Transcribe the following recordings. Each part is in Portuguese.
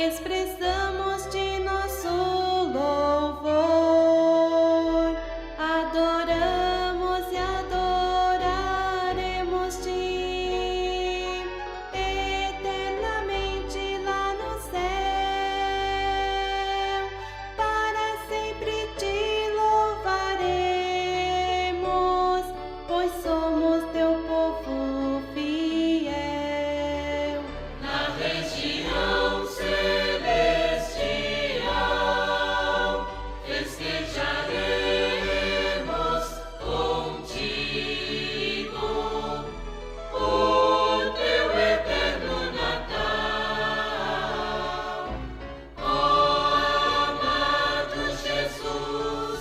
expressamos-te nosso louvor, adoramos e adoraremos-te eternamente lá no céu, para sempre te louvaremos, pois somos teu povo fiel. Na região celestial festejaremos contigo o teu eterno Natal. Ó amado Jesus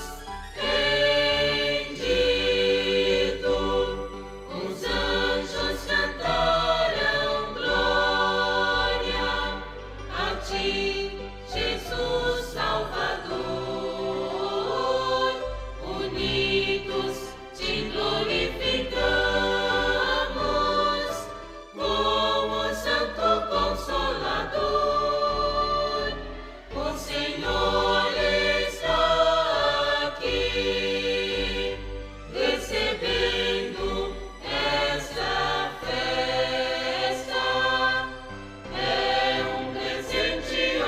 bendito, os anjos cantaram glória a ti, Jesus Salvador. Unidos te glorificamos como Santo Consolador. O Senhor está aqui, recebendo esta festa. É um presente, ó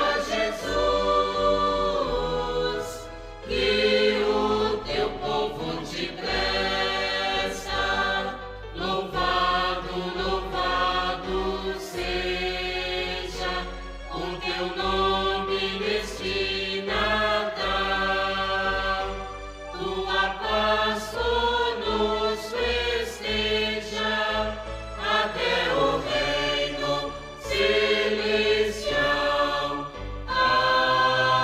Jesus, que o teu povo te presta. Louvado, louvado seja o teu nome neste Natal. Tua paz nos festeja até o reino celestial.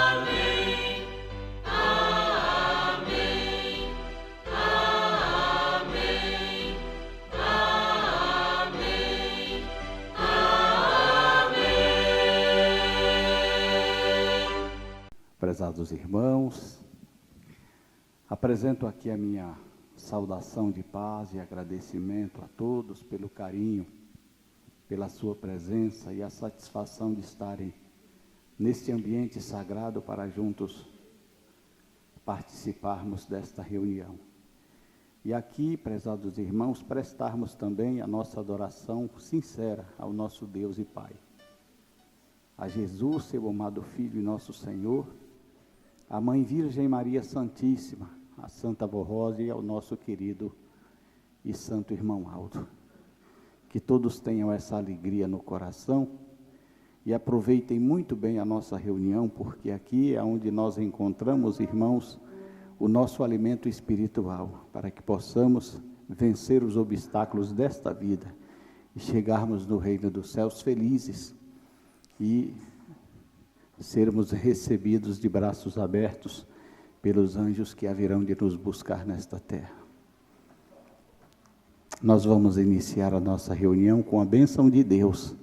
Amém, amém, amém, amém, amém. Prezados irmãos, apresento aqui a minha saudação de paz e agradecimento a todos pelo carinho, pela sua presença e a satisfação de estarem neste ambiente sagrado para juntos participarmos desta reunião. E aqui, prezados irmãos, prestarmos também a nossa adoração sincera ao nosso Deus e Pai, a Jesus, seu amado Filho e nosso Senhor, a Mãe Virgem Maria Santíssima, a Santa Avó Rosa e ao nosso querido e santo irmão Aldo. Que todos tenham essa alegria no coração e aproveitem muito bem a nossa reunião, porque aqui é onde nós encontramos, irmãos, o nosso alimento espiritual, para que possamos vencer os obstáculos desta vida e chegarmos no reino dos céus felizes e sermos recebidos de braços abertos pelos anjos que haverão de nos buscar nesta terra. Nós vamos iniciar a nossa reunião com a bênção de Deus,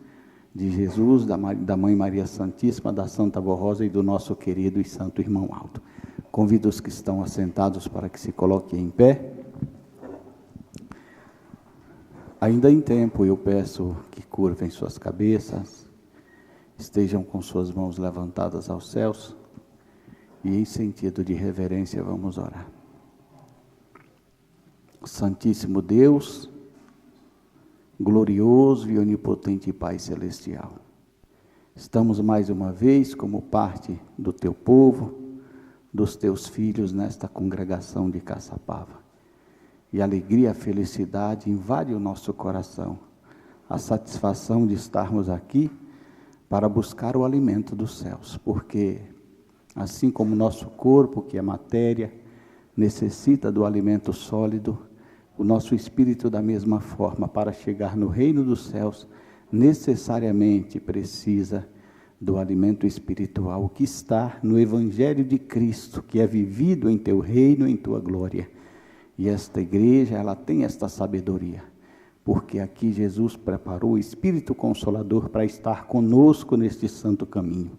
de Jesus, da Mãe Maria Santíssima, da Santa Avó Rosa e do nosso querido e santo irmão Aldo. Convido os que estão assentados para que se coloquem em pé. Ainda em tempo, eu peço que curvem suas cabeças, estejam com suas mãos levantadas aos céus e em sentido de reverência vamos orar. Santíssimo Deus, glorioso e onipotente Pai Celestial, estamos mais uma vez como parte do Teu povo, dos Teus filhos nesta congregação de Caçapava. E a alegria e a felicidade invade o nosso coração, a satisfação de estarmos aqui para buscar o alimento dos céus, porque assim como o nosso corpo, que é matéria, necessita do alimento sólido, o nosso espírito da mesma forma, para chegar no reino dos céus, necessariamente precisa do alimento espiritual que está no Evangelho de Cristo, que é vivido em Teu reino, em Tua glória. E esta igreja, ela tem esta sabedoria, porque aqui Jesus preparou o Espírito Consolador para estar conosco neste santo caminho,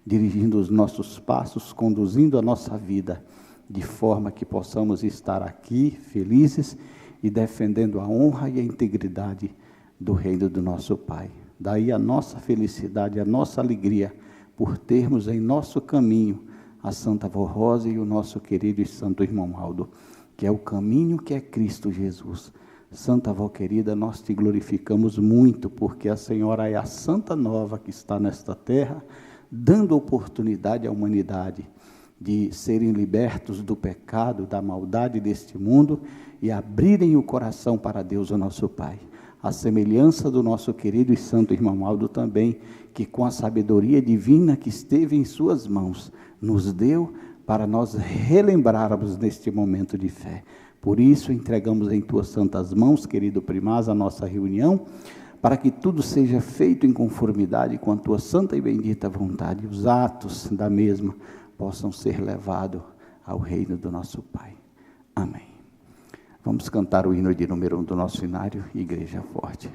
dirigindo os nossos passos, conduzindo a nossa vida, de forma que possamos estar aqui felizes e defendendo a honra e a integridade do reino do nosso Pai. Daí a nossa felicidade, a nossa alegria, por termos em nosso caminho a Santa Avó Rosa e o nosso querido e santo irmão Aldo, que é o caminho que é Cristo Jesus. Santa Avó querida, nós te glorificamos muito, porque a Senhora é a Santa Nova que está nesta terra, dando oportunidade à humanidade de serem libertos do pecado, da maldade deste mundo e abrirem o coração para Deus, o nosso Pai. A semelhança do nosso querido e santo irmão Aldo também, que com a sabedoria divina que esteve em suas mãos, nos deu para nós relembrarmos neste momento de fé. Por isso, entregamos em tuas santas mãos, querido primaz, a nossa reunião, para que tudo seja feito em conformidade com a tua santa e bendita vontade. Os atos da mesma possam ser levados ao reino do nosso Pai. Amém. Vamos cantar o hino de número 1 do nosso inário, Igreja Forte.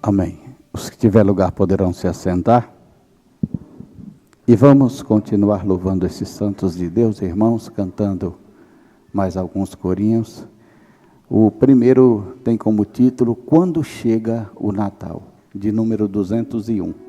Amém. Os que tiver lugar poderão se assentar. E vamos continuar louvando esses santos de Deus, irmãos, cantando mais alguns corinhos. O primeiro tem como título, Quando Chega o Natal, de número 201.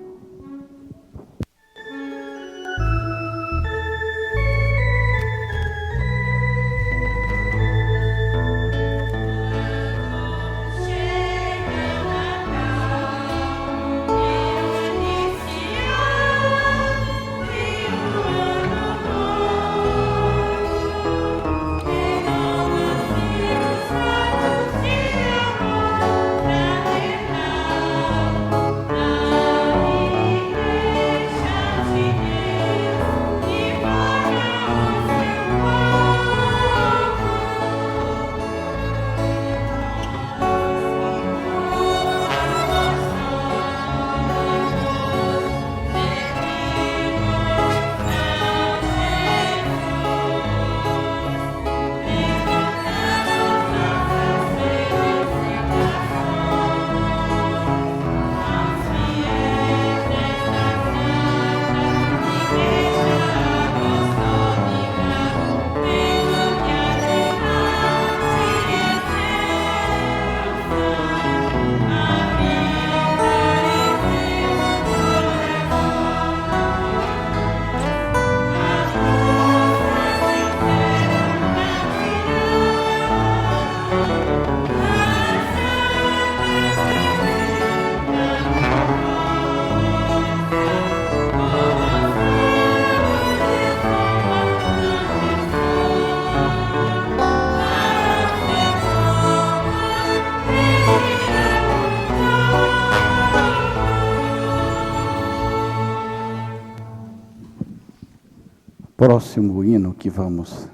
Próximo hino que vamos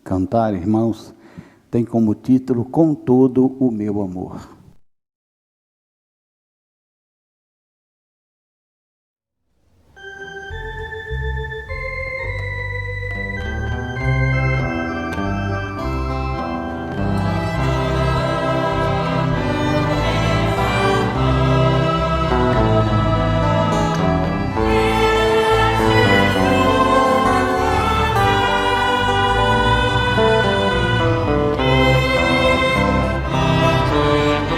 cantar, irmãos, tem como título, Com Todo o Meu Amor. Amém.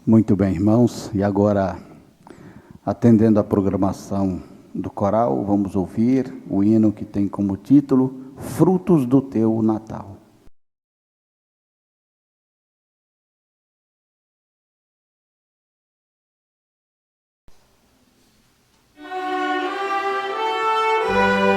Muito bem, irmãos, e agora, atendendo à programação do coral, vamos ouvir o hino que tem como título Frutos do Teu Natal. Amen.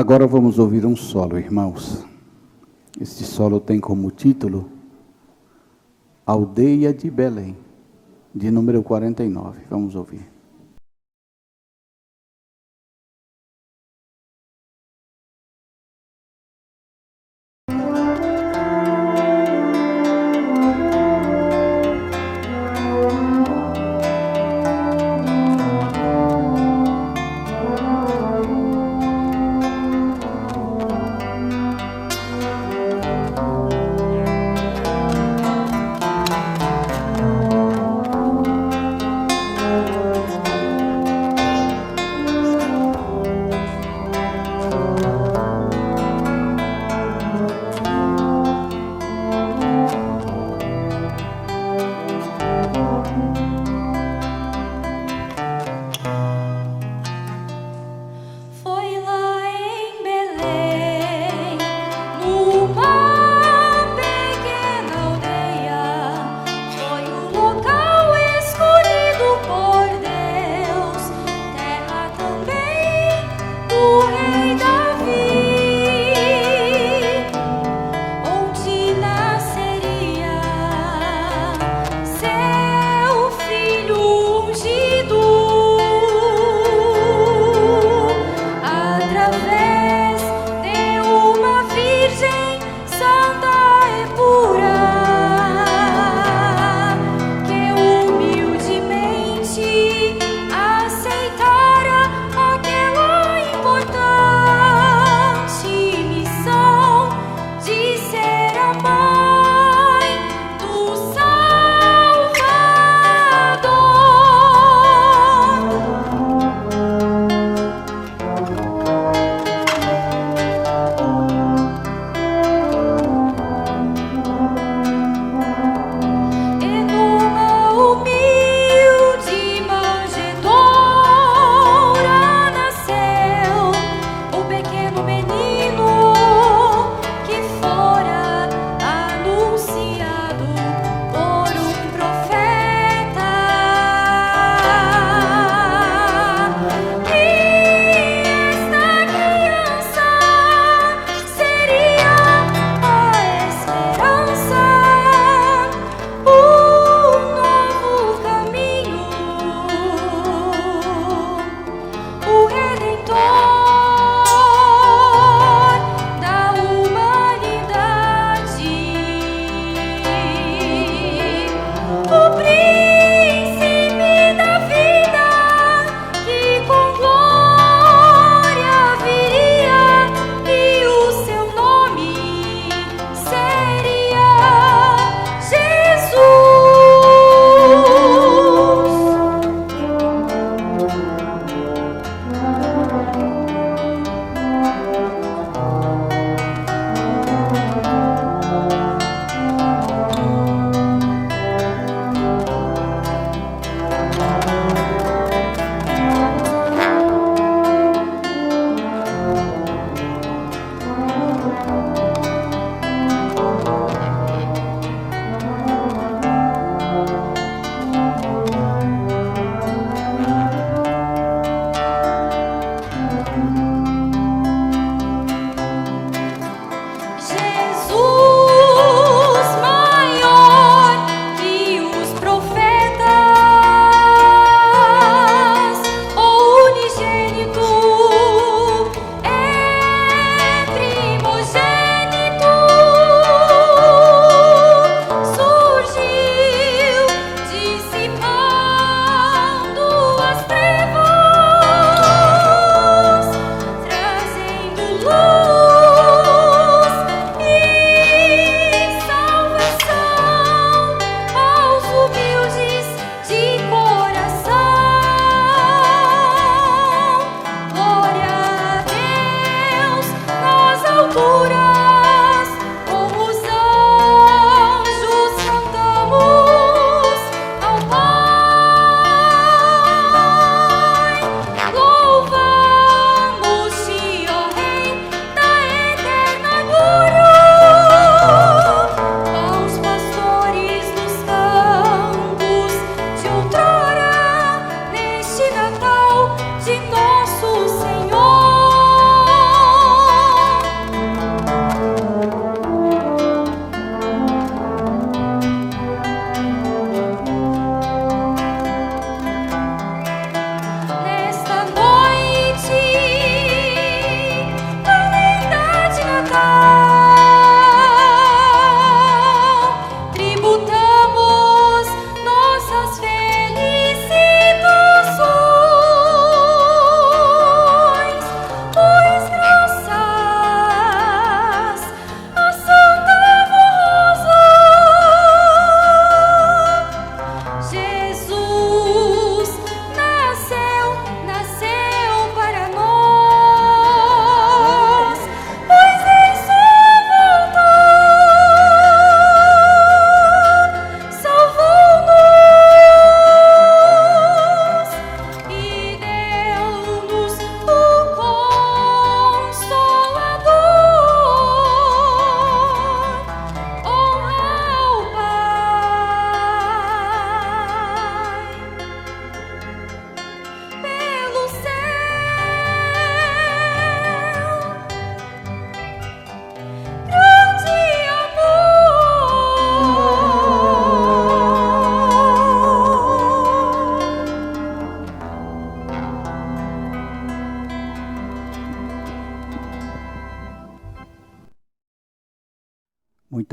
Agora vamos ouvir um solo, irmãos. Este solo tem como título Aldeia de Belém, de número 49. Vamos ouvir. Foi lá em Belém, numa pequena aldeia, foi o local escolhido por Deus, terra também do rei Davi, onde nasceria seu filho ungido. Através de uma virgem santa e pura, que humildemente aceitara aquela importante missão de ser a mãe do Salvador. E numa humilde manjedoura nasceu o pequeno menino que fora anunciado por um profeta. E esta criança seria a esperança, um novo caminho, o Redentor da humanidade, o príncipe da vida que com glória viria, e o seu nome seria Jesus.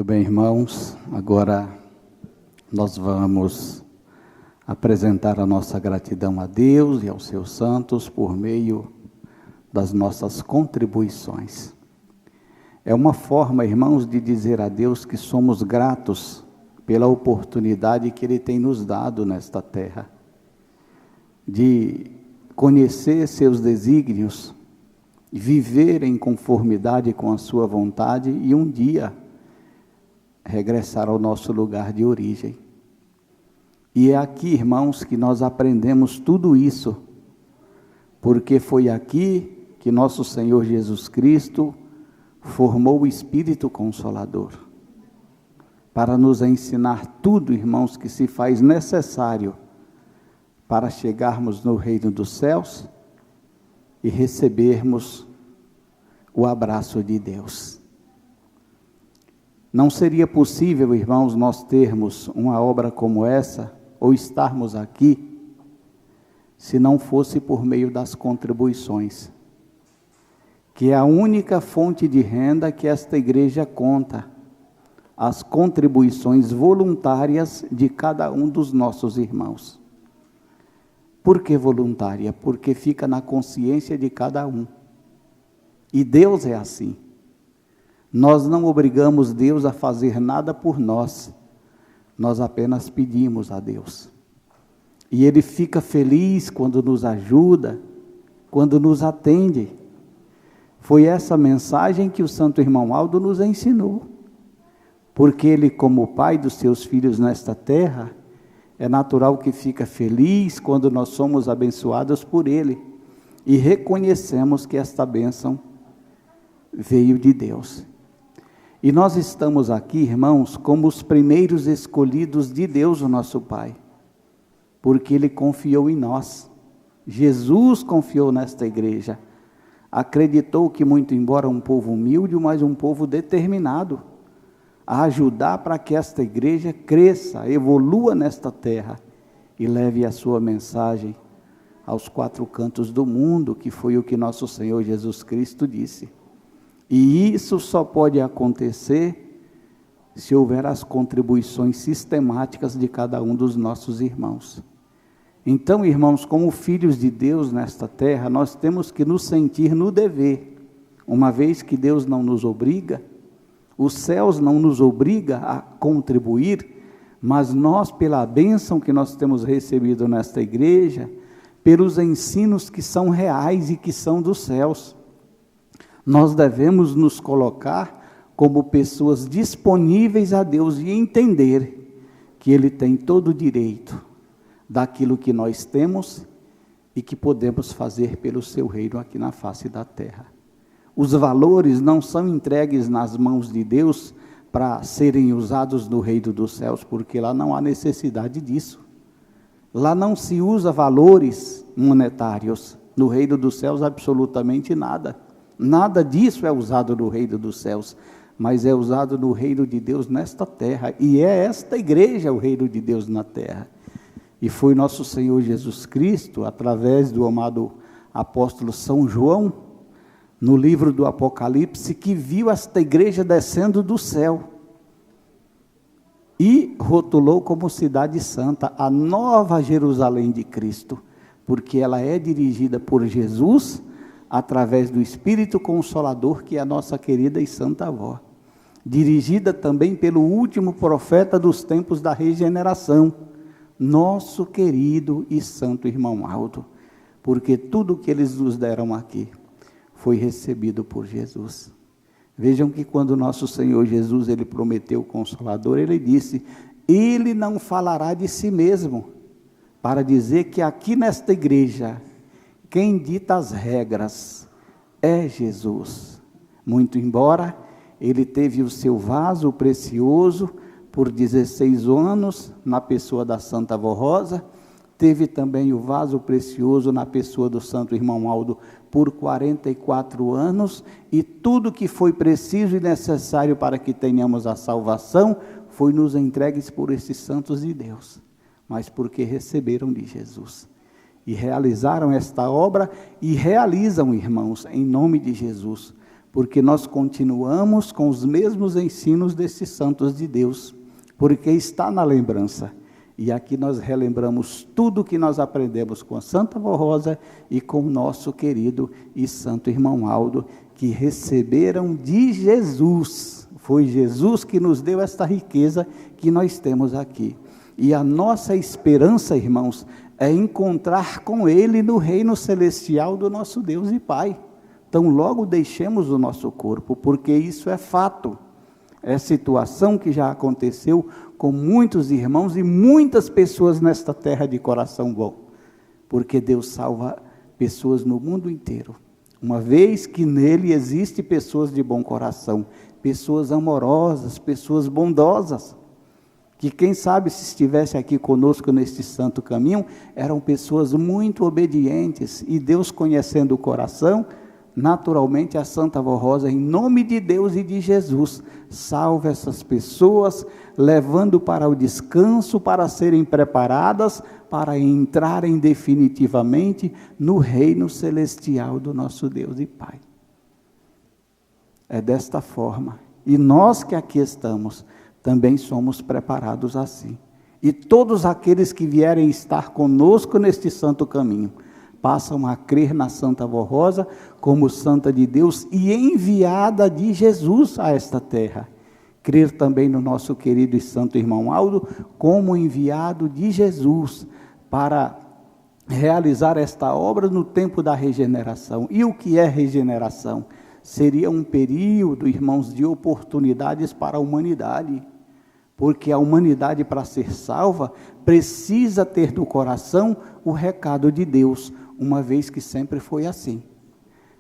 bem, irmãos, agora nós vamos apresentar a nossa gratidão a Deus e aos seus santos por meio das nossas contribuições. É uma forma, irmãos, de dizer a Deus que somos gratos pela oportunidade que Ele tem nos dado nesta terra, de conhecer seus desígnios, viver em conformidade com a sua vontade e um dia regressar ao nosso lugar de origem. E é aqui, irmãos, que nós aprendemos tudo isso, porque foi aqui que nosso Senhor Jesus Cristo formou o Espírito Consolador, para nos ensinar tudo, irmãos, que se faz necessário para chegarmos no reino dos céus e recebermos o abraço de Deus. Não seria possível, irmãos, nós termos uma obra como essa, ou estarmos aqui, se não fosse por meio das contribuições, que é a única fonte de renda que esta igreja conta, as contribuições voluntárias de cada um dos nossos irmãos. Por que voluntária? Porque fica na consciência de cada um. E Deus é assim. Nós não obrigamos Deus a fazer nada por nós. Nós apenas pedimos a Deus. E Ele fica feliz quando nos ajuda, quando nos atende. Foi essa mensagem que o Santo Irmão Aldo nos ensinou. Porque Ele, como Pai dos seus filhos nesta terra, é natural que fica feliz quando nós somos abençoados por Ele. E reconhecemos que esta bênção veio de Deus. E nós estamos aqui, irmãos, como os primeiros escolhidos de Deus, o nosso Pai. Porque Ele confiou em nós. Jesus confiou nesta igreja. Acreditou que, muito embora um povo humilde, mas um povo determinado a ajudar para que esta igreja cresça, evolua nesta terra e leve a sua mensagem aos quatro cantos do mundo, que foi o que nosso Senhor Jesus Cristo disse. E isso só pode acontecer se houver as contribuições sistemáticas de cada um dos nossos irmãos. Então, irmãos, como filhos de Deus nesta terra, nós temos que nos sentir no dever, uma vez que Deus não nos obriga, os céus não nos obriga a contribuir, mas nós, pela bênção que nós temos recebido nesta igreja, pelos ensinos que são reais e que são dos céus, nós devemos nos colocar como pessoas disponíveis a Deus e entender que Ele tem todo o direito daquilo que nós temos e que podemos fazer pelo seu reino aqui na face da terra. Os valores não são entregues nas mãos de Deus para serem usados no reino dos céus, porque lá não há necessidade disso. Lá não se usa valores monetários. No reino dos céus, absolutamente nada. Nada disso é usado no reino dos céus, mas é usado no reino de Deus nesta terra. E é esta igreja o reino de Deus na terra. E foi nosso Senhor Jesus Cristo, através do amado apóstolo São João, no livro do Apocalipse, que viu esta igreja descendo do céu e rotulou como cidade santa, a nova Jerusalém de Cristo, porque ela é dirigida por Jesus, através do Espírito Consolador, que é a nossa querida e santa avó, dirigida também pelo último profeta dos tempos da regeneração, nosso querido e santo irmão Aldo, porque tudo que eles nos deram aqui foi recebido por Jesus. Vejam que quando nosso Senhor Jesus, Ele prometeu o Consolador, Ele disse, Ele não falará de si mesmo, para dizer que aqui nesta igreja, quem dita as regras é Jesus. Muito embora Ele teve o seu vaso precioso por 16 anos, na pessoa da Santa Avó Rosa, teve também o vaso precioso na pessoa do Santo Irmão Aldo por 44 anos, e tudo que foi preciso e necessário para que tenhamos a salvação, foi nos entregues por esses santos de Deus, mas porque receberam de Jesus, e realizaram esta obra, e realizam, irmãos, em nome de Jesus, porque nós continuamos com os mesmos ensinos desses santos de Deus, porque está na lembrança. E aqui nós relembramos tudo que nós aprendemos com a Santa Vó Rosa e com o nosso querido e santo irmão Aldo, que receberam de Jesus. Foi Jesus que nos deu esta riqueza que nós temos aqui. E a nossa esperança, irmãos, é encontrar com Ele no reino celestial do nosso Deus e Pai. Então logo deixemos o nosso corpo, porque isso é fato. É situação que já aconteceu com muitos irmãos e muitas pessoas nesta terra de coração bom. Porque Deus salva pessoas no mundo inteiro. Uma vez que nele existe pessoas de bom coração, pessoas amorosas, pessoas bondosas, que quem sabe se estivesse aqui conosco neste santo caminho, eram pessoas muito obedientes, e Deus, conhecendo o coração, naturalmente a Santa Vó Rosa, em nome de Deus e de Jesus, salva essas pessoas, levando para o descanso, para serem preparadas, para entrarem definitivamente no reino celestial do nosso Deus e Pai. É desta forma, e nós que aqui estamos, também somos preparados assim. E todos aqueles que vierem estar conosco neste santo caminho, passam a crer na Santa Vó Rosa como santa de Deus e enviada de Jesus a esta terra. Crer também no nosso querido e santo irmão Aldo como enviado de Jesus para realizar esta obra no tempo da regeneração. E o que é regeneração? Seria um período, irmãos, de oportunidades para a humanidade. Porque a humanidade, para ser salva, precisa ter no coração o recado de Deus, uma vez que sempre foi assim.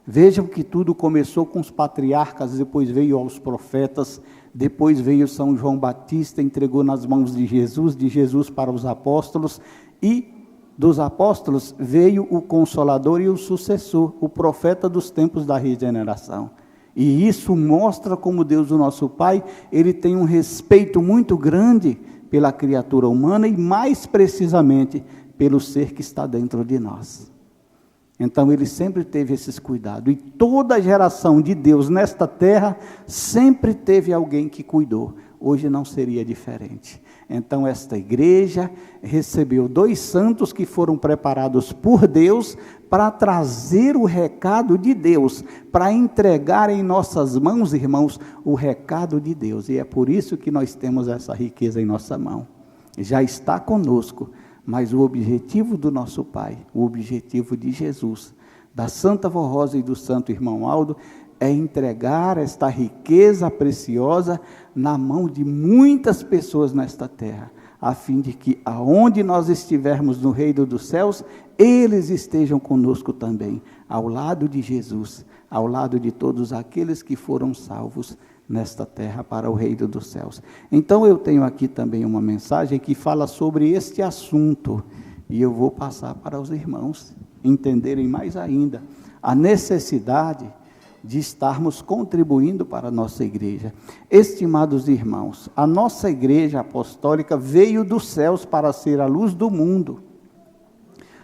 Vejam que tudo começou com os patriarcas, depois veio aos profetas, depois veio São João Batista, entregou nas mãos de Jesus para os apóstolos, e dos apóstolos veio o Consolador e o sucessor, o profeta dos tempos da regeneração. E isso mostra como Deus, o nosso Pai, Ele tem um respeito muito grande pela criatura humana e mais precisamente pelo ser que está dentro de nós. Então Ele sempre teve esses cuidados, e toda a geração de Deus nesta terra sempre teve alguém que cuidou. Hoje não seria diferente. Então esta igreja recebeu 2 santos que foram preparados por Deus para trazer o recado de Deus, para entregar em nossas mãos, irmãos, o recado de Deus. E é por isso que nós temos essa riqueza em nossa mão. Já está conosco, mas o objetivo do nosso Pai, o objetivo de Jesus, da Santa Vó Rosa e do santo irmão Aldo, é entregar esta riqueza preciosa na mão de muitas pessoas nesta terra, a fim de que aonde nós estivermos no reino dos céus, eles estejam conosco também, ao lado de Jesus, ao lado de todos aqueles que foram salvos nesta terra para o reino dos céus. Então eu tenho aqui também uma mensagem que fala sobre este assunto, e eu vou passar para os irmãos entenderem mais ainda a necessidade de estarmos contribuindo para a nossa igreja. Estimados irmãos, a nossa igreja apostólica veio dos céus para ser a luz do mundo,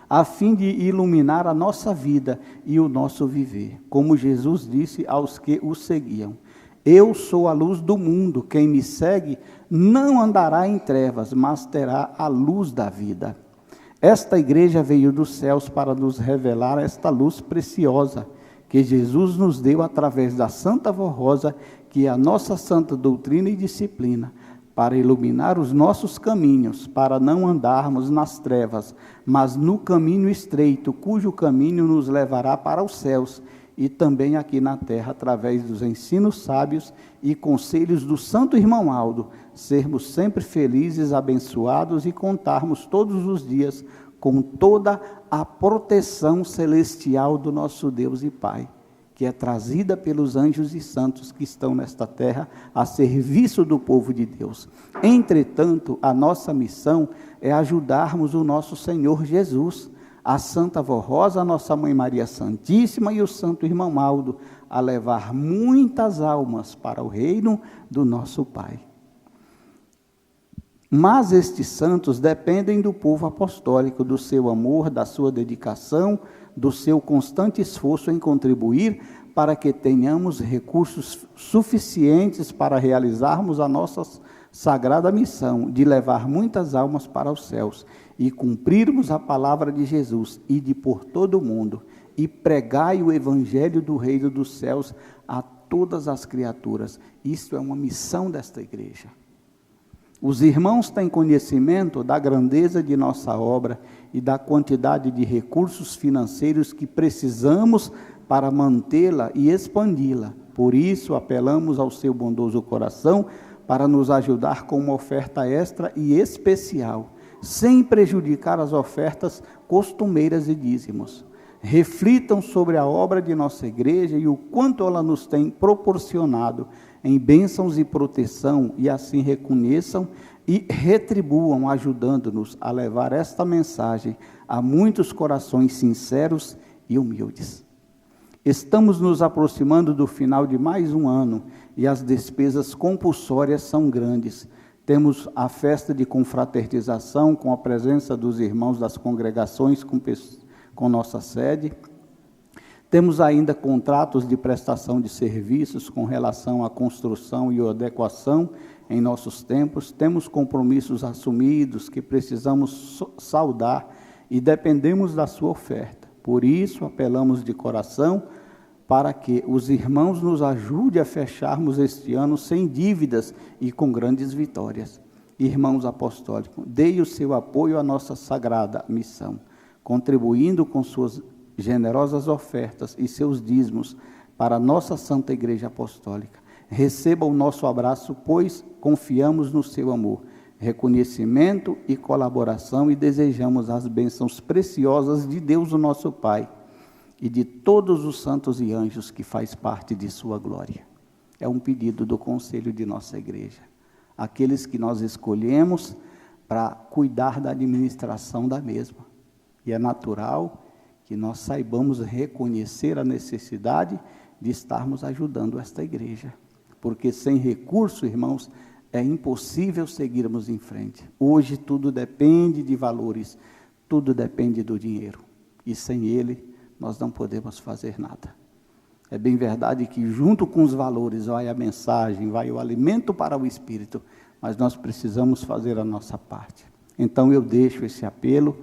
a fim de iluminar a nossa vida e o nosso viver, como Jesus disse aos que o seguiam: eu sou a luz do mundo, quem me segue não andará em trevas, mas terá a luz da vida. Esta igreja veio dos céus para nos revelar esta luz preciosa, que Jesus nos deu através da Santa Vó Rosa, que é a nossa santa doutrina e disciplina, para iluminar os nossos caminhos, para não andarmos nas trevas, mas no caminho estreito, cujo caminho nos levará para os céus, e também aqui na terra, através dos ensinos sábios e conselhos do santo irmão Aldo, sermos sempre felizes, abençoados e contarmos todos os dias com toda a proteção celestial do nosso Deus e Pai, que é trazida pelos anjos e santos que estão nesta terra a serviço do povo de Deus. Entretanto, a nossa missão é ajudarmos o nosso Senhor Jesus, a Santa Vó Rosa, a nossa Mãe Maria Santíssima e o Santo Irmão Aldo, a levar muitas almas para o reino do nosso Pai. Mas estes santos dependem do povo apostólico, do seu amor, da sua dedicação, do seu constante esforço em contribuir para que tenhamos recursos suficientes para realizarmos a nossa sagrada missão de levar muitas almas para os céus e cumprirmos a palavra de Jesus, ide por todo o mundo e pregai o evangelho do reino dos céus a todas as criaturas. Isso é uma missão desta igreja. Os irmãos têm conhecimento da grandeza de nossa obra e da quantidade de recursos financeiros que precisamos para mantê-la e expandi-la. Por isso, apelamos ao seu bondoso coração para nos ajudar com uma oferta extra e especial, sem prejudicar as ofertas costumeiras e dízimos. Reflitam sobre a obra de nossa igreja e o quanto ela nos tem proporcionado em bênçãos e proteção, e assim reconheçam e retribuam, ajudando-nos a levar esta mensagem a muitos corações sinceros e humildes. Estamos nos aproximando do final de mais um ano e as despesas compulsórias são grandes. Temos a festa de confraternização com a presença dos irmãos das congregações com nossa sede. Temos ainda contratos de prestação de serviços com relação à construção e adequação em nossos templos. Temos compromissos assumidos que precisamos saldar e dependemos da sua oferta. Por isso, apelamos de coração para que os irmãos nos ajudem a fecharmos este ano sem dívidas e com grandes vitórias. Irmãos apostólicos, deem o seu apoio à nossa sagrada missão, contribuindo com suas generosas ofertas e seus dízimos para a nossa Santa Igreja Apostólica. Receba o nosso abraço, pois confiamos no seu amor, reconhecimento e colaboração, e desejamos as bênçãos preciosas de Deus, o nosso Pai, e de todos os santos e anjos que faz parte de sua glória. É um pedido do conselho de nossa igreja, aqueles que nós escolhemos para cuidar da administração da mesma. E é natural que nós saibamos reconhecer a necessidade de estarmos ajudando esta igreja, porque sem recurso, irmãos, é impossível seguirmos em frente. Hoje tudo depende de valores, tudo depende do dinheiro, e sem ele nós não podemos fazer nada. É bem verdade que junto com os valores vai a mensagem, vai o alimento para o espírito, mas nós precisamos fazer a nossa parte. Então eu deixo esse apelo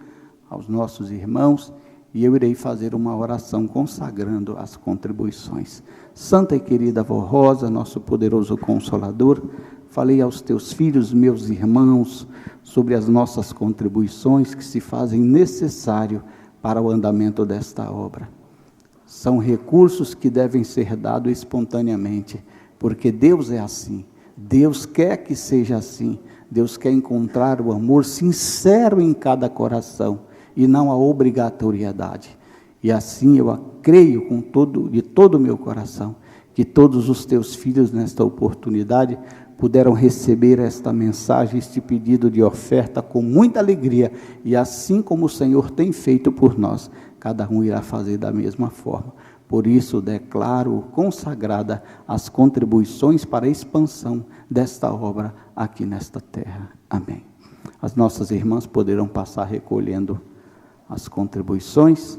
aos nossos irmãos e eu irei fazer uma oração consagrando as contribuições. Santa e querida Vó Rosa, nosso poderoso Consolador, falei aos teus filhos, meus irmãos, sobre as nossas contribuições que se fazem necessário para o andamento desta obra. São recursos que devem ser dados espontaneamente, porque Deus é assim, Deus quer que seja assim, Deus quer encontrar o amor sincero em cada coração, e não a obrigatoriedade. E assim eu creio de todo o meu coração, que todos os teus filhos nesta oportunidade puderam receber esta mensagem, este pedido de oferta com muita alegria, e assim como o Senhor tem feito por nós, cada um irá fazer da mesma forma. Por isso declaro consagrada as contribuições para a expansão desta obra aqui nesta terra. Amém. As nossas irmãs poderão passar recolhendo as contribuições.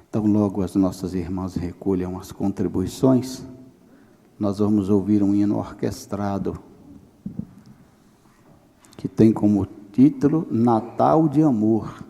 Então, logo as nossas irmãs recolham as contribuições, nós vamos ouvir um hino orquestrado, que tem como título Natal de Amor.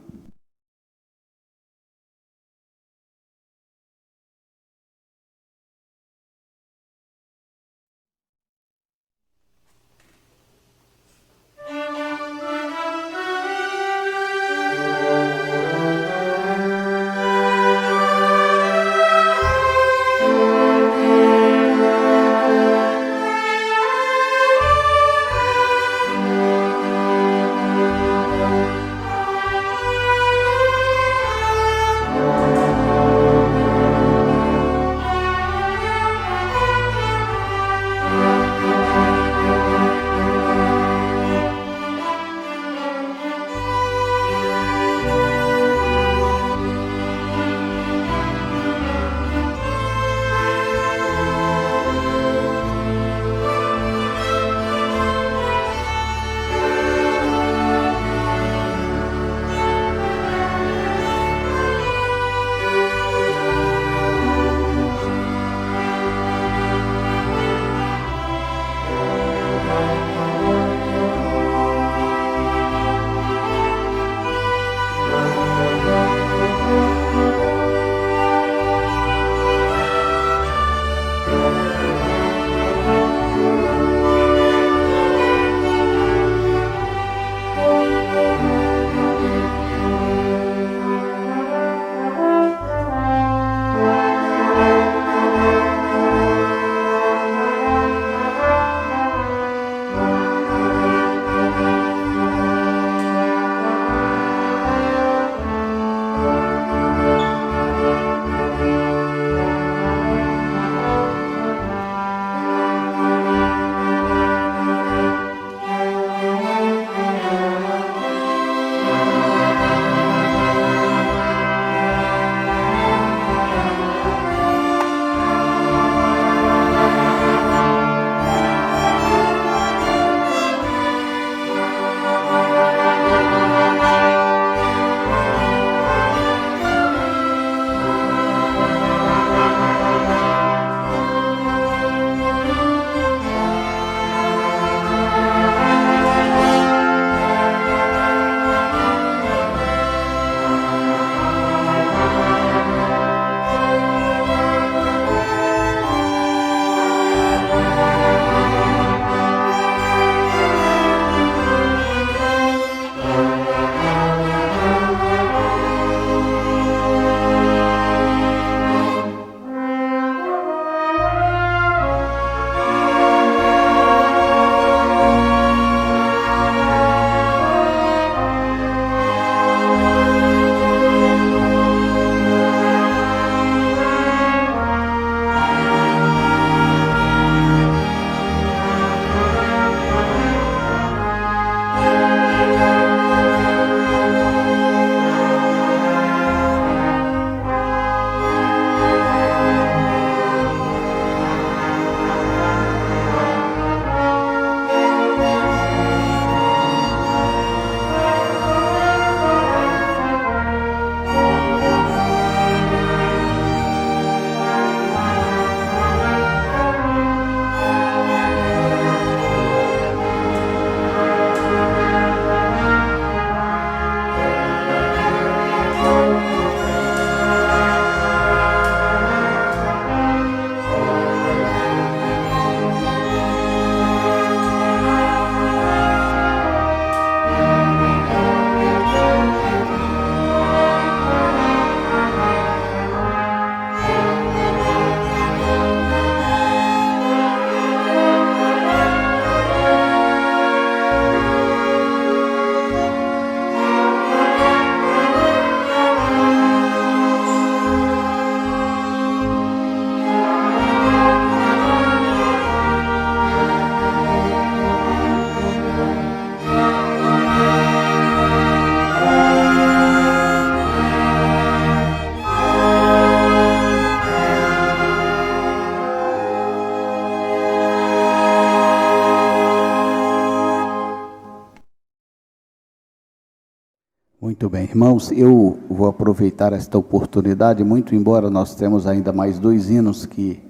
Muito bem, irmãos, eu vou aproveitar esta oportunidade, muito embora nós temos ainda mais 2 hinos que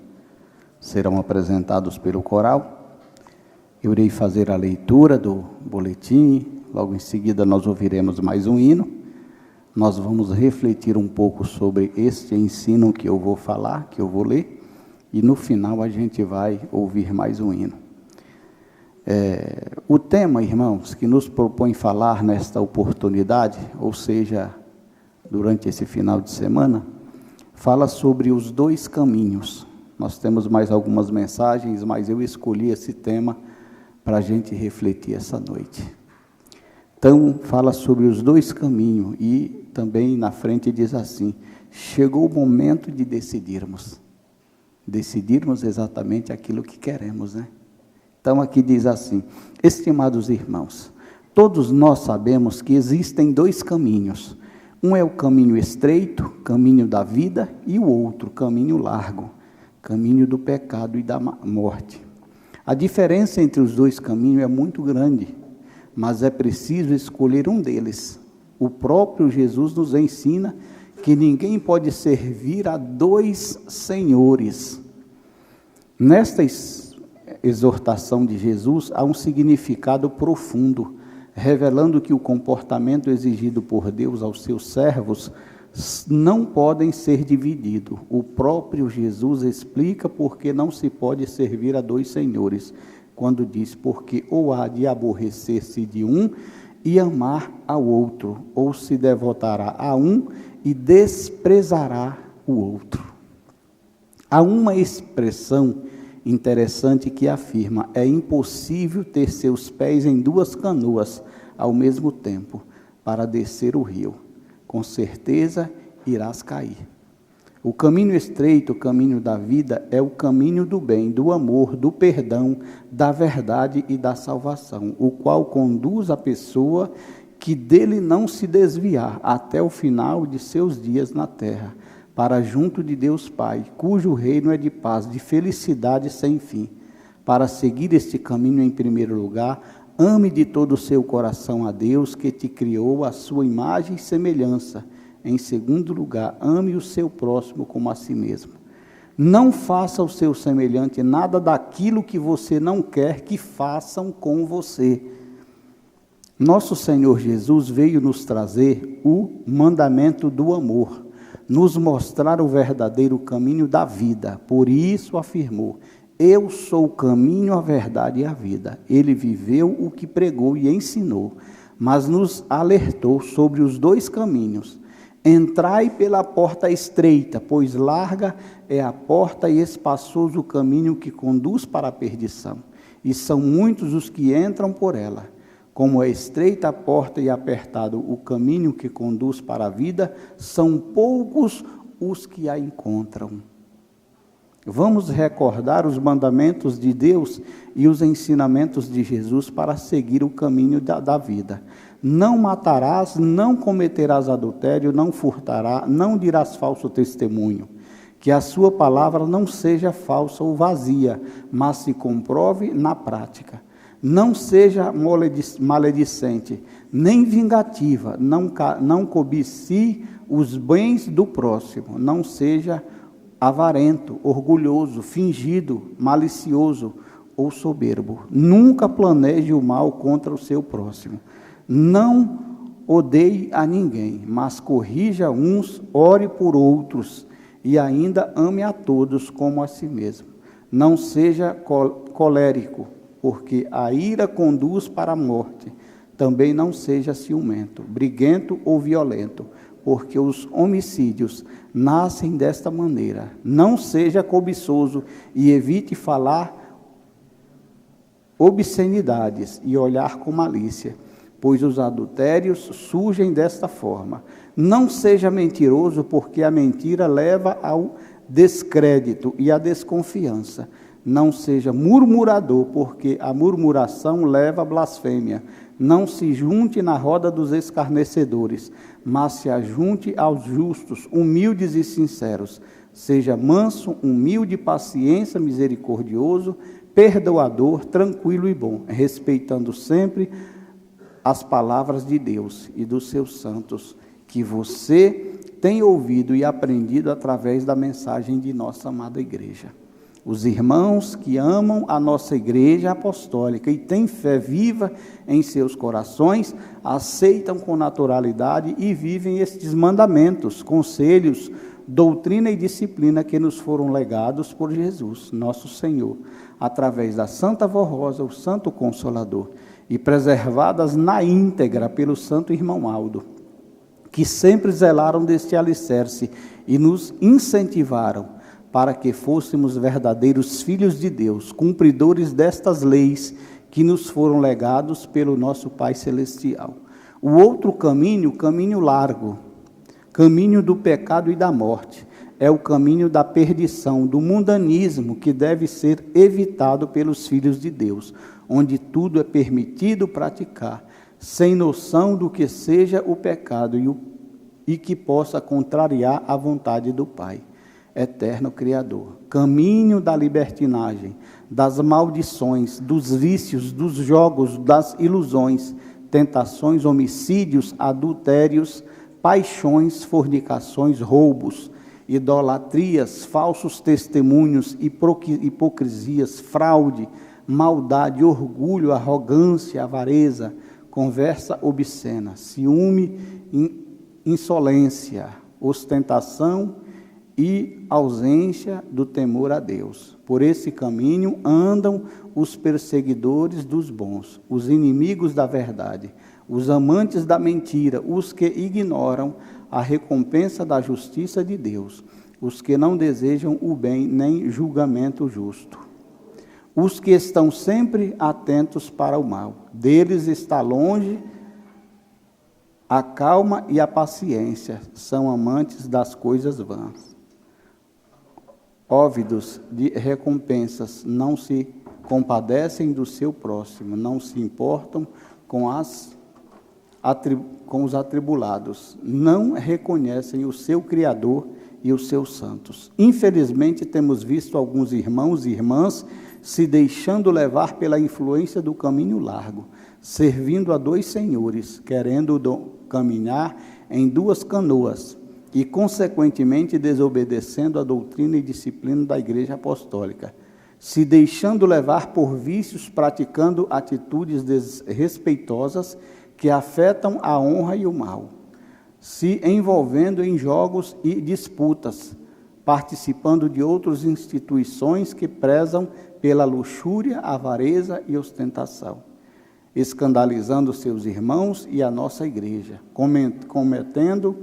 serão apresentados pelo coral. Eu irei fazer a leitura do boletim, logo em seguida nós ouviremos mais um hino. Nós vamos refletir um pouco sobre este ensino que eu vou falar, que eu vou ler, e no final a gente vai ouvir mais um hino. O tema, irmãos, que nos propõe falar nesta oportunidade, ou seja, durante esse final de semana, fala sobre os 2 caminhos. Nós temos mais algumas mensagens, mas eu escolhi esse tema para a gente refletir essa noite. Então, fala sobre os 2 caminhos e também na frente diz assim: chegou o momento de decidirmos exatamente aquilo que queremos, né? Então aqui diz assim: estimados irmãos, todos nós sabemos que existem 2 caminhos. Um é o caminho estreito, caminho da vida, e o outro, caminho largo, caminho do pecado e da morte. A diferença entre os 2 caminhos é muito grande, mas é preciso escolher um deles. O próprio Jesus nos ensina que ninguém pode servir a 2 senhores. Nesta exortação de Jesus há um significado profundo, revelando que o comportamento exigido por Deus aos seus servos não podem ser divididos. O próprio Jesus explica por que não se pode servir a 2 senhores, quando diz: porque ou há de aborrecer-se de um e amar ao outro, ou se devotará a um e desprezará o outro. Há uma expressão interessante que afirma: é impossível ter seus pés em 2 canoas ao mesmo tempo para descer o rio. Com certeza irás cair. O caminho estreito, o caminho da vida, é o caminho do bem, do amor, do perdão, da verdade e da salvação, o qual conduz a pessoa que dele não se desviar até o final de seus dias na terra, para junto de Deus Pai, cujo reino é de paz, de felicidade sem fim. Para seguir este caminho, em primeiro lugar, ame de todo o seu coração a Deus, que te criou à sua imagem e semelhança. Em segundo lugar, ame o seu próximo como a si mesmo. Não faça ao seu semelhante nada daquilo que você não quer que façam com você. Nosso Senhor Jesus veio nos trazer o mandamento do amor, nos mostrar o verdadeiro caminho da vida. Por isso afirmou: eu sou o caminho, a verdade e a vida. Ele viveu o que pregou e ensinou, mas nos alertou sobre os 2 caminhos. Entrai pela porta estreita, pois larga é a porta e espaçoso o caminho que conduz para a perdição, e são muitos os que entram por ela. Como é estreita a porta e apertado o caminho que conduz para a vida, são poucos os que a encontram. Vamos recordar os mandamentos de Deus e os ensinamentos de Jesus para seguir o caminho da vida. Não matarás, não cometerás adultério, não furtarás, não dirás falso testemunho. Que a sua palavra não seja falsa ou vazia, mas se comprove na prática. Não seja maledicente, nem vingativa, não cobicie os bens do próximo, não seja avarento, orgulhoso, fingido, malicioso ou soberbo. Nunca planeje o mal contra o seu próximo. Não odeie a ninguém, mas corrija uns, ore por outros e ainda ame a todos como a si mesmo. Não seja colérico, porque a ira conduz para a morte. Também não seja ciumento, briguento ou violento, porque os homicídios nascem desta maneira. Não seja cobiçoso e evite falar obscenidades e olhar com malícia, pois os adultérios surgem desta forma. Não seja mentiroso, porque a mentira leva ao descrédito e à desconfiança. Não seja murmurador, porque a murmuração leva à blasfêmia. Não se junte na roda dos escarnecedores, mas se ajunte aos justos, humildes e sinceros. Seja manso, humilde, paciência, misericordioso, perdoador, tranquilo e bom, respeitando sempre as palavras de Deus e dos seus santos, que você tem ouvido e aprendido através da mensagem de nossa amada igreja. Os irmãos que amam a nossa igreja apostólica e têm fé viva em seus corações, aceitam com naturalidade e vivem estes mandamentos, conselhos, doutrina e disciplina que nos foram legados por Jesus, nosso Senhor, através da Santa Vó Rosa, o Santo Consolador, e preservadas na íntegra pelo Santo Irmão Aldo, que sempre zelaram deste alicerce e nos incentivaram para que fôssemos verdadeiros filhos de Deus, cumpridores destas leis que nos foram legados pelo nosso Pai Celestial. O outro caminho, caminho largo, caminho do pecado e da morte, é o caminho da perdição, do mundanismo, que deve ser evitado pelos filhos de Deus, onde tudo é permitido praticar, sem noção do que seja o pecado e que possa contrariar a vontade do Pai, eterno Criador. Caminho da libertinagem, das maldições, dos vícios, dos jogos, das ilusões, tentações, homicídios, adultérios, paixões, fornicações, roubos, idolatrias, falsos testemunhos, hipocrisias, fraude, maldade, orgulho, arrogância, avareza, conversa obscena, ciúme, insolência, ostentação e ausência do temor a Deus. Por esse caminho andam os perseguidores dos bons, os inimigos da verdade, os amantes da mentira, os que ignoram a recompensa da justiça de Deus, os que não desejam o bem nem julgamento justo, os que estão sempre atentos para o mal. Deles está longe a calma e a paciência, são amantes das coisas vãs. Óvidos de recompensas, não se compadecem do seu próximo, não se importam com os atribulados, não reconhecem o seu Criador e os seus santos. Infelizmente, temos visto alguns irmãos e irmãs se deixando levar pela influência do caminho largo, servindo a dois senhores, querendo caminhar em duas canoas, e, consequentemente, desobedecendo a doutrina e disciplina da Igreja Apostólica, se deixando levar por vícios, praticando atitudes desrespeitosas que afetam a honra e o mal, se envolvendo em jogos e disputas, participando de outras instituições que prezam pela luxúria, avareza e ostentação, escandalizando seus irmãos e a nossa Igreja, cometendo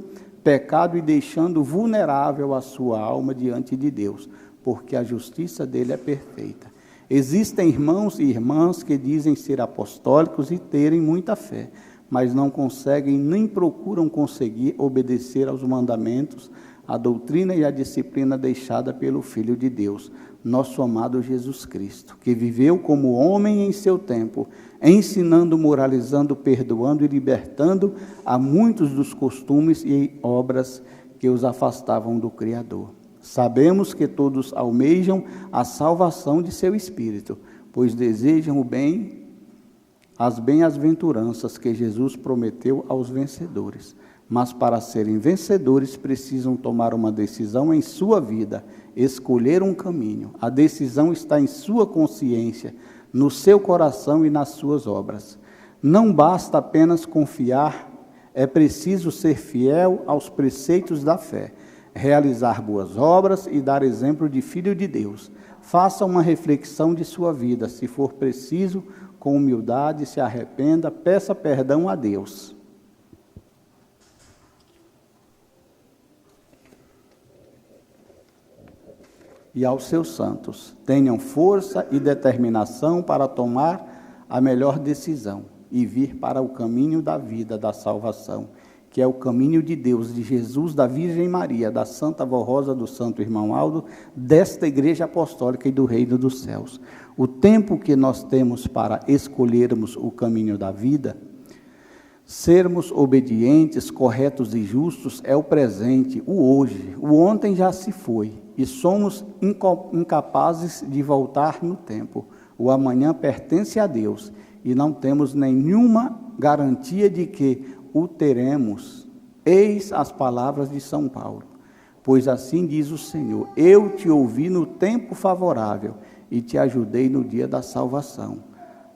pecado e deixando vulnerável a sua alma diante de Deus, porque a justiça dele é perfeita. Existem irmãos e irmãs que dizem ser apostólicos e terem muita fé, mas não conseguem nem procuram conseguir obedecer aos mandamentos, a doutrina e a disciplina deixada pelo Filho de Deus, nosso amado Jesus Cristo, que viveu como homem em seu tempo, ensinando, moralizando, perdoando e libertando a muitos dos costumes e obras que os afastavam do Criador. Sabemos que todos almejam a salvação de seu espírito, pois desejam o bem, as bem-aventuranças que Jesus prometeu aos vencedores. Mas para serem vencedores precisam tomar uma decisão em sua vida, escolher um caminho. A decisão está em sua consciência, no seu coração e nas suas obras. Não basta apenas confiar, é preciso ser fiel aos preceitos da fé, realizar boas obras e dar exemplo de filho de Deus. Faça uma reflexão de sua vida, se for preciso, com humildade, se arrependa, peça perdão a Deus. E aos seus santos, tenham força e determinação para tomar a melhor decisão e vir para o caminho da vida, da salvação, que é o caminho de Deus, de Jesus, da Virgem Maria, da Santa Vó Rosa, do Santo Irmão Aldo, desta Igreja Apostólica e do Reino dos Céus. O tempo que nós temos para escolhermos o caminho da vida, sermos obedientes, corretos e justos é o presente, o hoje. O ontem já se foi e somos incapazes de voltar no tempo. O amanhã pertence a Deus e não temos nenhuma garantia de que o teremos. Eis as palavras de São Paulo. Pois assim diz o Senhor: eu te ouvi no tempo favorável e te ajudei no dia da salvação.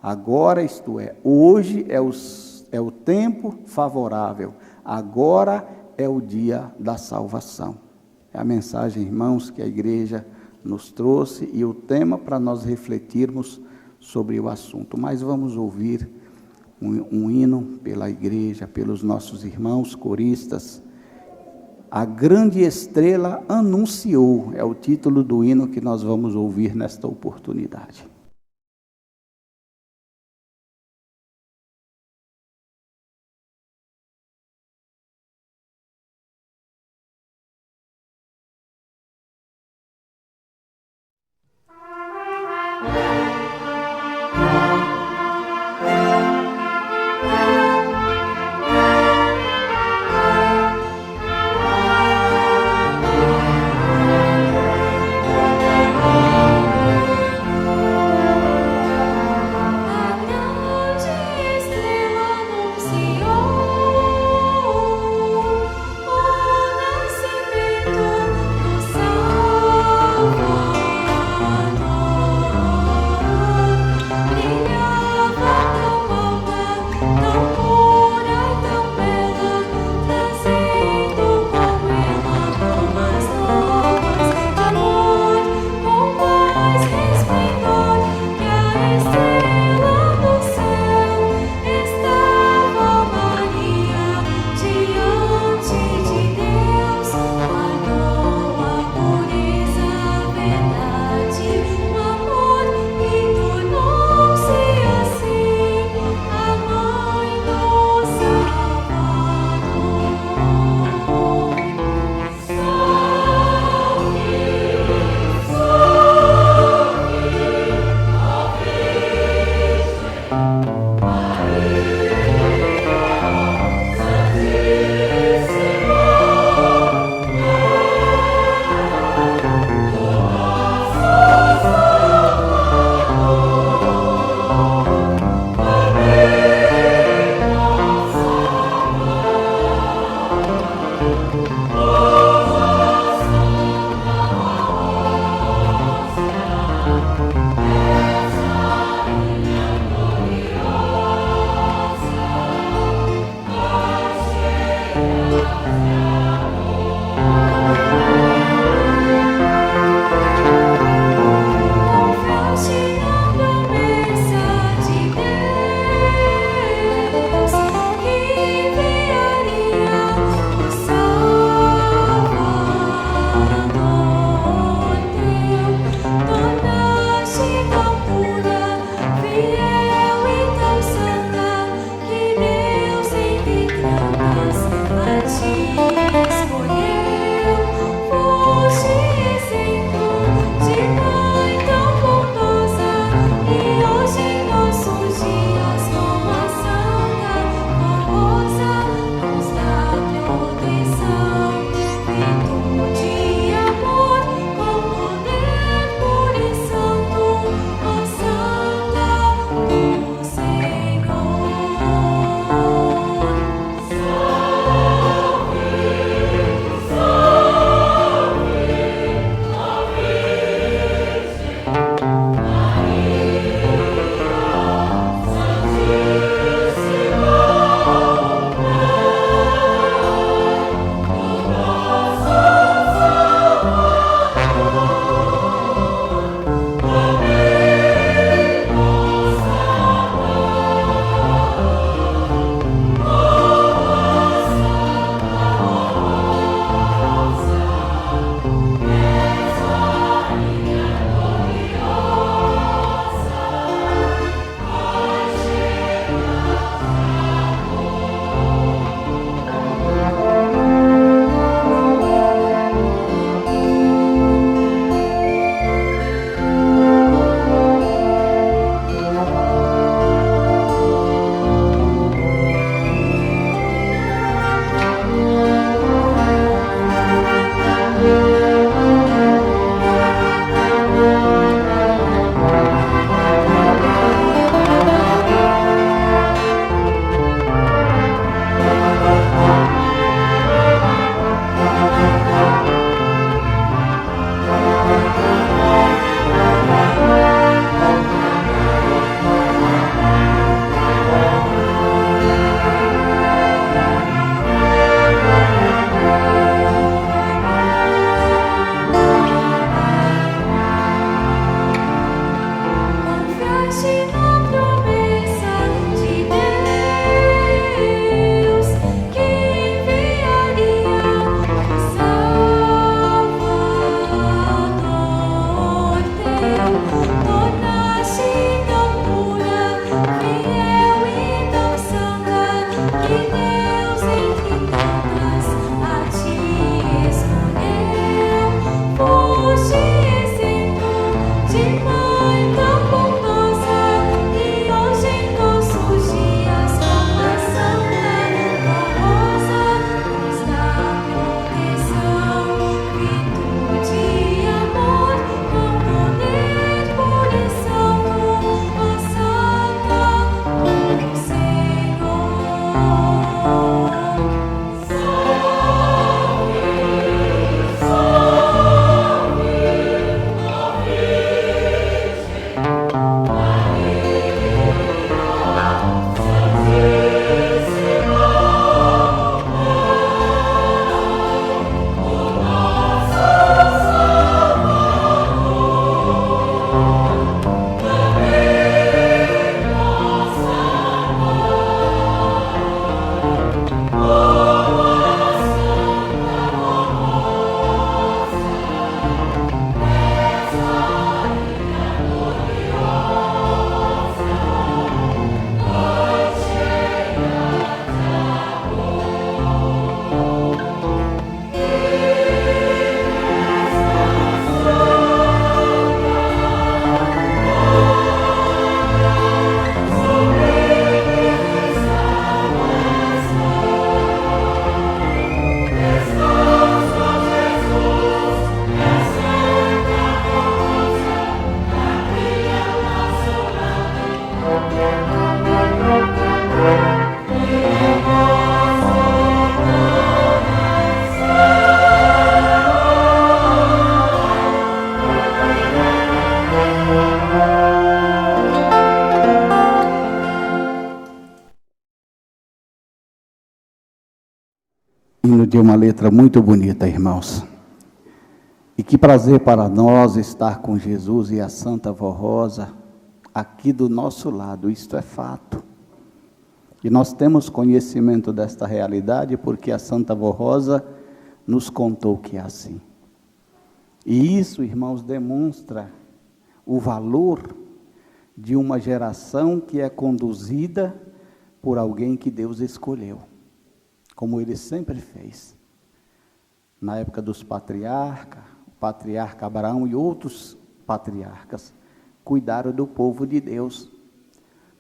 Agora, isto é, hoje é o tempo favorável, agora é o dia da salvação. É a mensagem, irmãos, que a igreja nos trouxe e o tema para nós refletirmos sobre o assunto. Mas vamos ouvir um hino pela igreja, pelos nossos irmãos coristas. A grande estrela anunciou, é o título do hino que nós vamos ouvir nesta oportunidade. Hino de uma letra muito bonita, irmãos. E que prazer para nós estar com Jesus e a Santa Vó Rosa aqui do nosso lado, isto é fato. E nós temos conhecimento desta realidade porque a Santa Vó Rosa nos contou que é assim. E isso, irmãos, demonstra o valor de uma geração que é conduzida por alguém que Deus escolheu, como ele sempre fez. Na época dos patriarcas, o patriarca Abraão e outros patriarcas cuidaram do povo de Deus.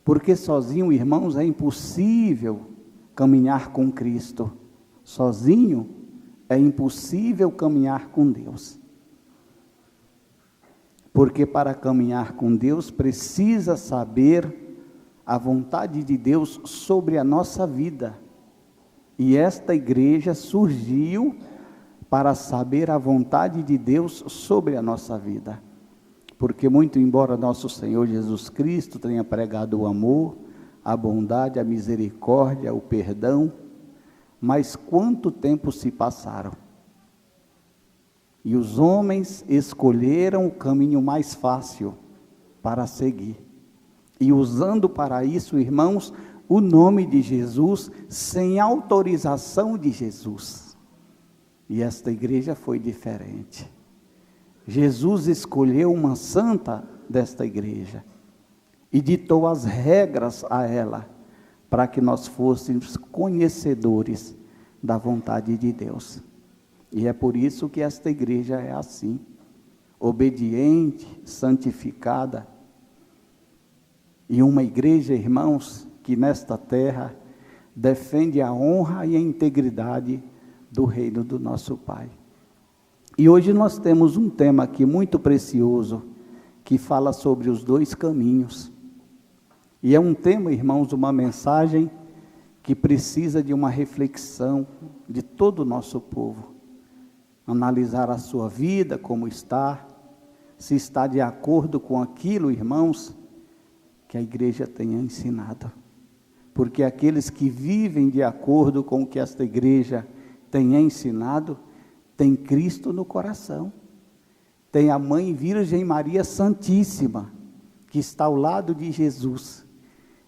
Porque sozinho, irmãos, é impossível caminhar com Cristo. Sozinho é impossível caminhar com Deus. Porque para caminhar com Deus precisa saber a vontade de Deus sobre a nossa vida. E esta igreja surgiu para saber a vontade de Deus sobre a nossa vida. Porque muito embora nosso Senhor Jesus Cristo tenha pregado o amor, a bondade, a misericórdia, o perdão, mas quanto tempo se passaram? E os homens escolheram o caminho mais fácil para seguir. E usando para isso, irmãos, o nome de Jesus, sem autorização de Jesus. E esta igreja foi diferente. Jesus escolheu uma santa desta igreja e ditou as regras a ela, para que nós fôssemos conhecedores da vontade de Deus. E é por isso que esta igreja é assim, obediente, santificada, e uma igreja, irmãos, que nesta terra defende a honra e a integridade do reino do nosso Pai. E hoje nós temos um tema aqui muito precioso, que fala sobre os dois caminhos. E é um tema, irmãos, uma mensagem que precisa de uma reflexão de todo o nosso povo. Analisar a sua vida, como está, se está de acordo com aquilo, irmãos, que a igreja tenha ensinado. Porque aqueles que vivem de acordo com o que esta igreja tem ensinado, tem Cristo no coração, tem a Mãe Virgem Maria Santíssima, que está ao lado de Jesus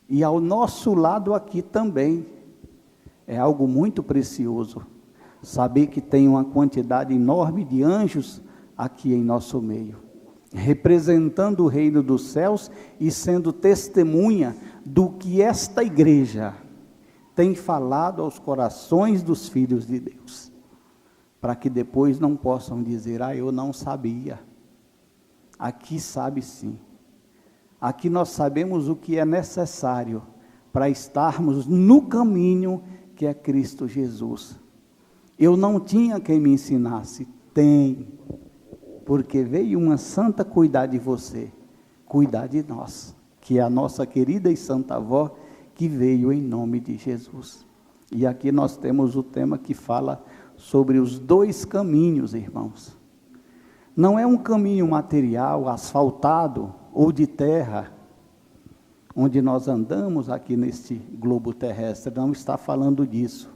e ao nosso lado aqui também. É algo muito precioso saber que tem uma quantidade enorme de anjos aqui em nosso meio, representando o reino dos céus e sendo testemunha do que esta igreja tem falado aos corações dos filhos de Deus, para que depois não possam dizer: eu não sabia. Aqui sabe sim. Aqui nós sabemos o que é necessário para estarmos no caminho que é Cristo Jesus. Eu não tinha quem me ensinasse. Tem, porque veio uma santa cuidar de você, cuidar de nós, que é a nossa querida e santa avó, que veio em nome de Jesus. E aqui nós temos o tema que fala sobre os dois caminhos, irmãos. Não é um caminho material, asfaltado ou de terra, onde nós andamos aqui neste globo terrestre, não está falando disso.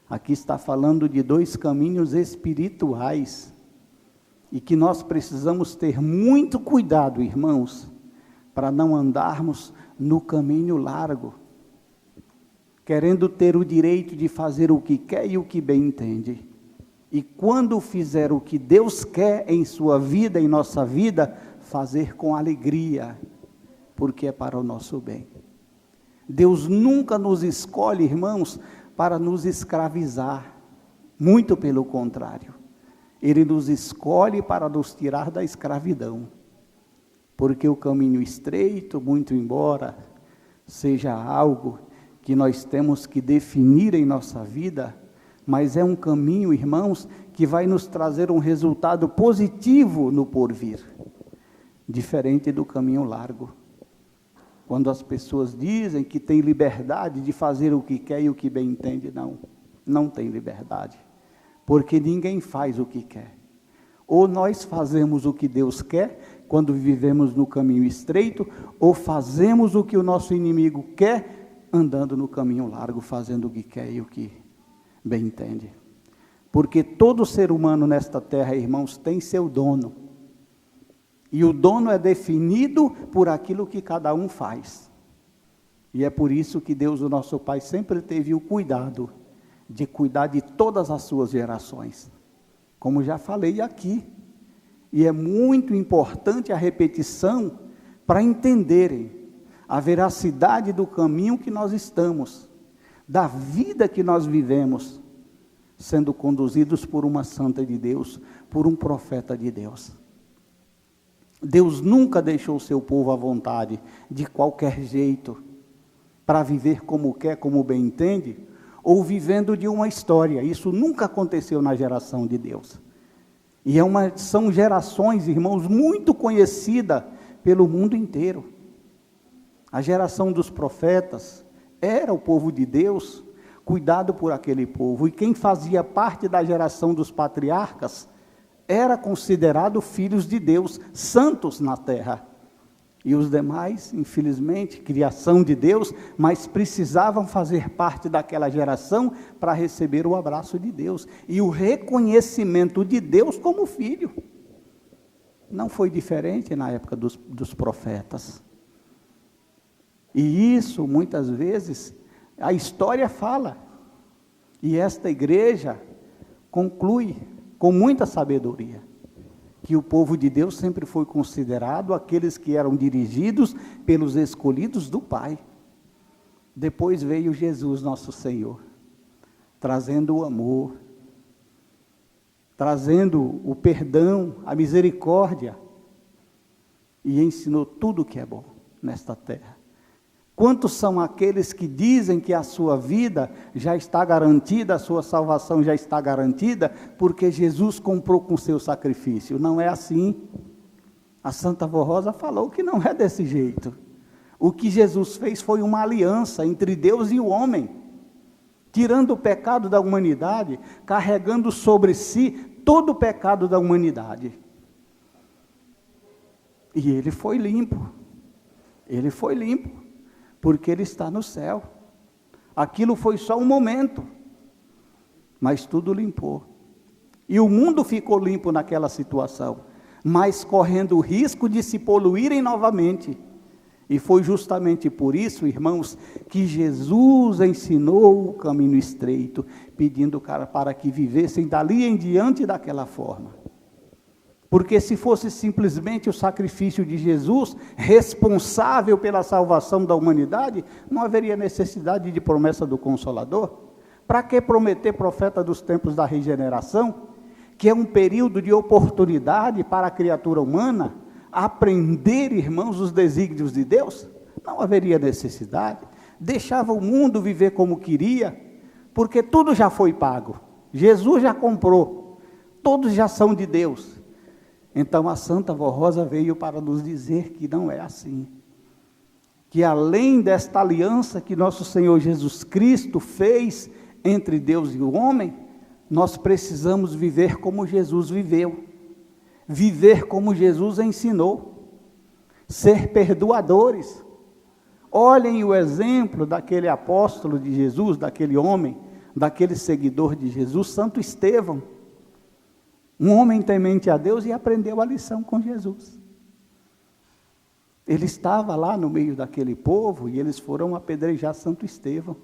Aqui está falando de dois caminhos espirituais, e que nós precisamos ter muito cuidado, irmãos, para não andarmos no caminho largo, querendo ter o direito de fazer o que quer e o que bem entende. E quando fizer o que Deus quer em sua vida, em nossa vida, fazer com alegria, porque é para o nosso bem. Deus nunca nos escolhe, irmãos, para nos escravizar, muito pelo contrário. Ele nos escolhe para nos tirar da escravidão, porque o caminho estreito, muito embora seja algo que nós temos que definir em nossa vida, mas é um caminho, irmãos, que vai nos trazer um resultado positivo no porvir, diferente do caminho largo. Quando as pessoas dizem que tem liberdade de fazer o que quer e o que bem entende, não tem liberdade, porque ninguém faz o que quer. Ou nós fazemos o que Deus quer, quando vivemos no caminho estreito, ou fazemos o que o nosso inimigo quer, andando no caminho largo, fazendo o que quer e o que bem entende. Porque todo ser humano nesta terra, irmãos, tem seu dono. E o dono é definido por aquilo que cada um faz. E é por isso que Deus, o nosso Pai, sempre teve o cuidado de cuidar de todas as suas gerações. Como já falei aqui. E é muito importante a repetição para entenderem a veracidade do caminho que nós estamos, da vida que nós vivemos, sendo conduzidos por uma santa de Deus, por um profeta de Deus. Deus nunca deixou o seu povo à vontade, de qualquer jeito, para viver como quer, como bem entende, ou vivendo de uma história. Isso nunca aconteceu na geração de Deus. E são gerações, irmãos, muito conhecidas pelo mundo inteiro. A geração dos profetas era o povo de Deus, cuidado por aquele povo. E quem fazia parte da geração dos patriarcas era considerado filhos de Deus, santos na terra. E os demais, infelizmente, criação de Deus, mas precisavam fazer parte daquela geração para receber o abraço de Deus e o reconhecimento de Deus como filho. Não foi diferente na época dos profetas. E isso, muitas vezes, a história fala. E esta igreja conclui com muita sabedoria que o povo de Deus sempre foi considerado aqueles que eram dirigidos pelos escolhidos do Pai. Depois veio Jesus, nosso Senhor, trazendo o amor, trazendo o perdão, a misericórdia, e ensinou tudo o que é bom nesta terra. Quantos são aqueles que dizem que a sua vida já está garantida, a sua salvação já está garantida, porque Jesus comprou com seu sacrifício? Não é assim. A Santa Avó Rosa falou que não é desse jeito. O que Jesus fez foi uma aliança entre Deus e o homem, tirando o pecado da humanidade, carregando sobre si todo o pecado da humanidade. E ele foi limpo. Ele foi limpo. Porque ele está no céu. Aquilo foi só um momento, mas tudo limpou. E o mundo ficou limpo naquela situação. mas correndo o risco de se poluírem novamente. E foi justamente por isso, irmãos, que Jesus ensinou o caminho estreito, pedindo para que vivessem dali em diante daquela forma. Porque se fosse simplesmente o sacrifício de Jesus, responsável pela salvação da humanidade, não haveria necessidade de promessa do Consolador. Para que prometer profeta dos tempos da regeneração, que é um período de oportunidade para a criatura humana, aprender, irmãos, os desígnios de Deus? Não haveria necessidade. Deixava o mundo viver como queria, porque tudo já foi pago. Jesus já comprou, todos já são de Deus. Então a Santa Vó Rosa veio para nos dizer que não é assim. Que além desta aliança que nosso Senhor Jesus Cristo fez entre Deus e o homem, nós precisamos viver como Jesus viveu. Viver como Jesus ensinou, ser perdoadores. Olhem o exemplo daquele apóstolo de Jesus, daquele homem, daquele seguidor de Jesus, Santo Estevão. Um homem temente a Deus e aprendeu a lição com Jesus. Ele estava lá no meio daquele povo e eles foram apedrejar Santo Estevão.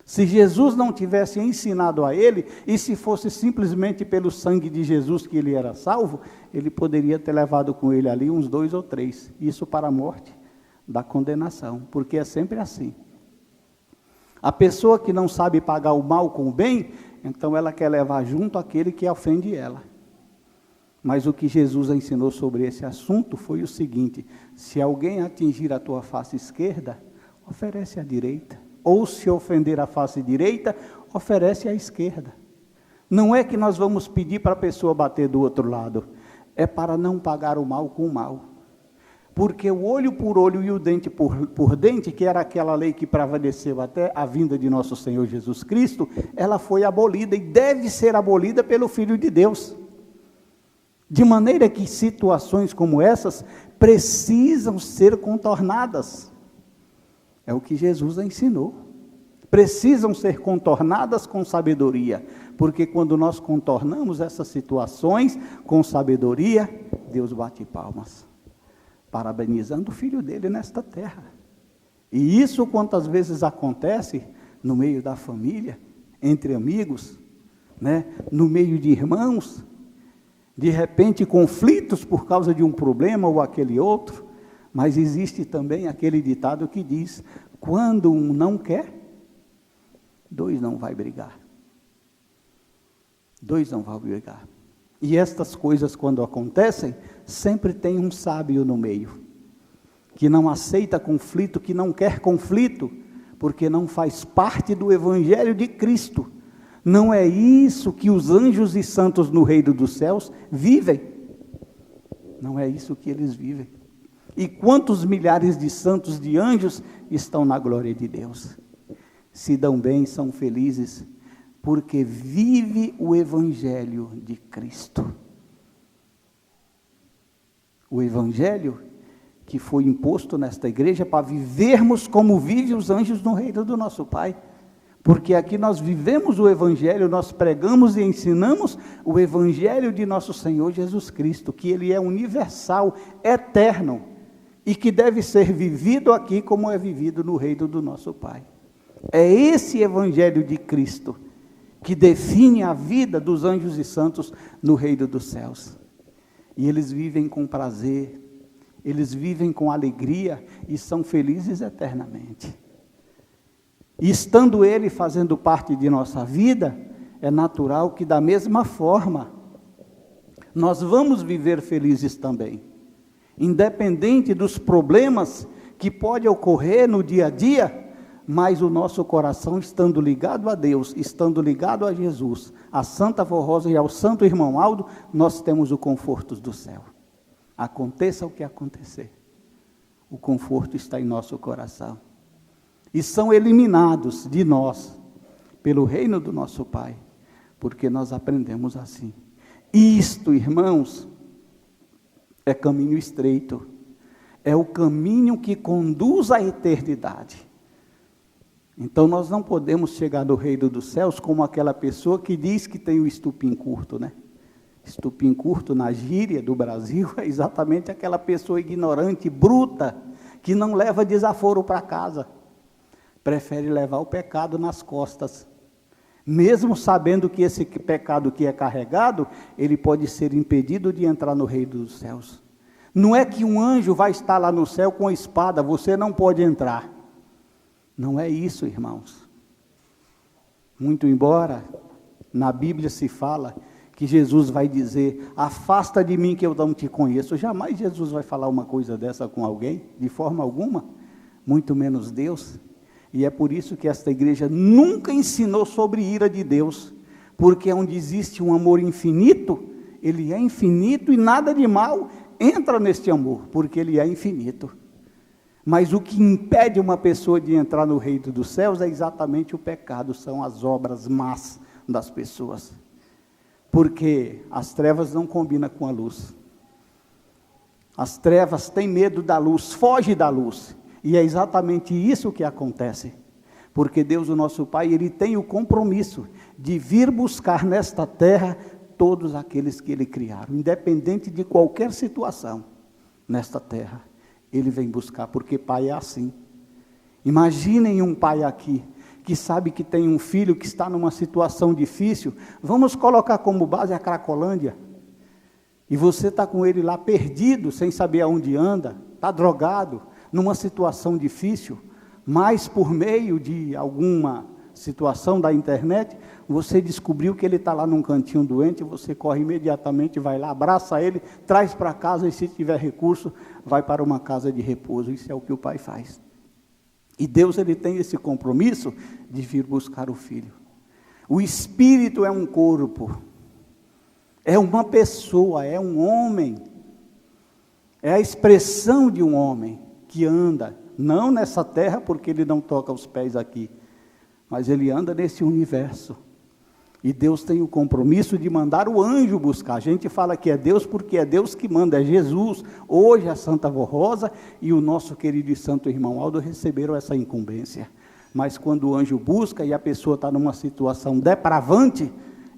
Se Jesus não tivesse ensinado a ele, e se fosse simplesmente pelo sangue de Jesus que ele era salvo, ele poderia ter levado com ele ali uns 2 ou 3, isso para a morte da condenação, porque é sempre assim. A pessoa que não sabe pagar o mal com o bem, então ela quer levar junto aquele que ofende ela. Mas o que Jesus ensinou sobre esse assunto foi o seguinte: se alguém atingir a tua face esquerda, oferece a direita. Ou se ofender a face direita, oferece a esquerda. Não é que nós vamos pedir para a pessoa bater do outro lado, é para não pagar o mal com o mal. Porque o olho por olho e o dente por dente, que era aquela lei que prevaleceu até a vinda de nosso Senhor Jesus Cristo, ela foi abolida e deve ser abolida pelo Filho de Deus. De maneira que situações como essas precisam ser contornadas. É o que Jesus ensinou. Precisam ser contornadas com sabedoria, porque quando nós contornamos essas situações com sabedoria, Deus bate palmas, parabenizando o Filho dele nesta terra. E isso quantas vezes acontece no meio da família, entre amigos, né? No meio de irmãos, de repente conflitos por causa de um problema ou aquele outro. Mas existe também aquele ditado que diz: quando um não quer, 2 não vai brigar. 2 não vão brigar. E estas coisas, quando acontecem, sempre tem um sábio no meio, que não aceita conflito, que não quer conflito, porque não faz parte do Evangelho de Cristo. Não é isso que os anjos e santos no reino dos céus vivem. Não é isso que eles vivem. E quantos milhares de santos, de anjos, estão na glória de Deus? Se dão bem, são felizes, porque vive o Evangelho de Cristo. O Evangelho que foi imposto nesta igreja para vivermos como vivem os anjos no reino do nosso Pai. Porque aqui nós vivemos o Evangelho, nós pregamos e ensinamos o Evangelho de nosso Senhor Jesus Cristo, que Ele é universal, eterno, e que deve ser vivido aqui como é vivido no reino do nosso Pai. É esse Evangelho de Cristo que define a vida dos anjos e santos no reino dos céus. E eles vivem com prazer, eles vivem com alegria e são felizes eternamente. E estando Ele fazendo parte de nossa vida, é natural que da mesma forma nós vamos viver felizes também. Independente dos problemas que podem ocorrer no dia a dia, mas o nosso coração estando ligado a Deus, estando ligado a Jesus, a Santa Vó Rosa e ao Santo Irmão Aldo, nós temos o conforto do céu. Aconteça o que acontecer, o conforto está em nosso coração. E são eliminados de nós, pelo reino do nosso Pai, porque nós aprendemos assim. Isto, irmãos, é caminho estreito, é o caminho que conduz à eternidade. Então nós não podemos chegar no reino dos céus como aquela pessoa que diz que tem o estupim curto, né? Estupim curto, na gíria do Brasil, é exatamente aquela pessoa ignorante, bruta, que não leva desaforo para casa. Prefere levar o pecado nas costas. Mesmo sabendo que esse pecado que é carregado, ele pode ser impedido de entrar no reino dos céus. Não é que um anjo vai estar lá no céu com a espada, você não pode entrar. Não é isso, irmãos. Muito embora na Bíblia se fala que Jesus vai dizer, afasta de mim que eu não te conheço. Jamais Jesus vai falar uma coisa dessa com alguém, de forma alguma, muito menos Deus. E é por isso que esta igreja nunca ensinou sobre ira de Deus, porque onde existe um amor infinito, ele é infinito e nada de mal entra neste amor, porque ele é infinito. Mas o que impede uma pessoa de entrar no reino dos céus é exatamente o pecado, são as obras más das pessoas. Porque as trevas não combinam com a luz. As trevas têm medo da luz, fogem da luz. E é exatamente isso que acontece. Porque Deus, o nosso Pai, Ele tem o compromisso de vir buscar nesta terra todos aqueles que Ele criaram, independente de qualquer situação nesta terra. Ele vem buscar, porque Pai é assim. Imaginem um pai aqui, que sabe que tem um filho que está numa situação difícil. Vamos colocar como base a Cracolândia. E você está com ele lá perdido, sem saber aonde anda, está drogado, numa situação difícil, mas por meio de alguma situação da internet, você descobriu que ele está lá num cantinho doente, você corre imediatamente, vai lá, abraça ele, traz para casa e se tiver recurso, vai para uma casa de repouso. Isso é o que o pai faz. E Deus, ele tem esse compromisso de vir buscar o filho. O espírito é um corpo, é uma pessoa, é um homem, é a expressão de um homem que anda, não nessa terra, porque ele não toca os pés aqui, mas ele anda nesse universo. E Deus tem o compromisso de mandar o anjo buscar. A gente fala que é Deus porque é Deus que manda, é Jesus. Hoje a Santa Vó Rosa e o nosso querido e santo irmão Aldo receberam essa incumbência. Mas quando o anjo busca e a pessoa está numa situação depravante,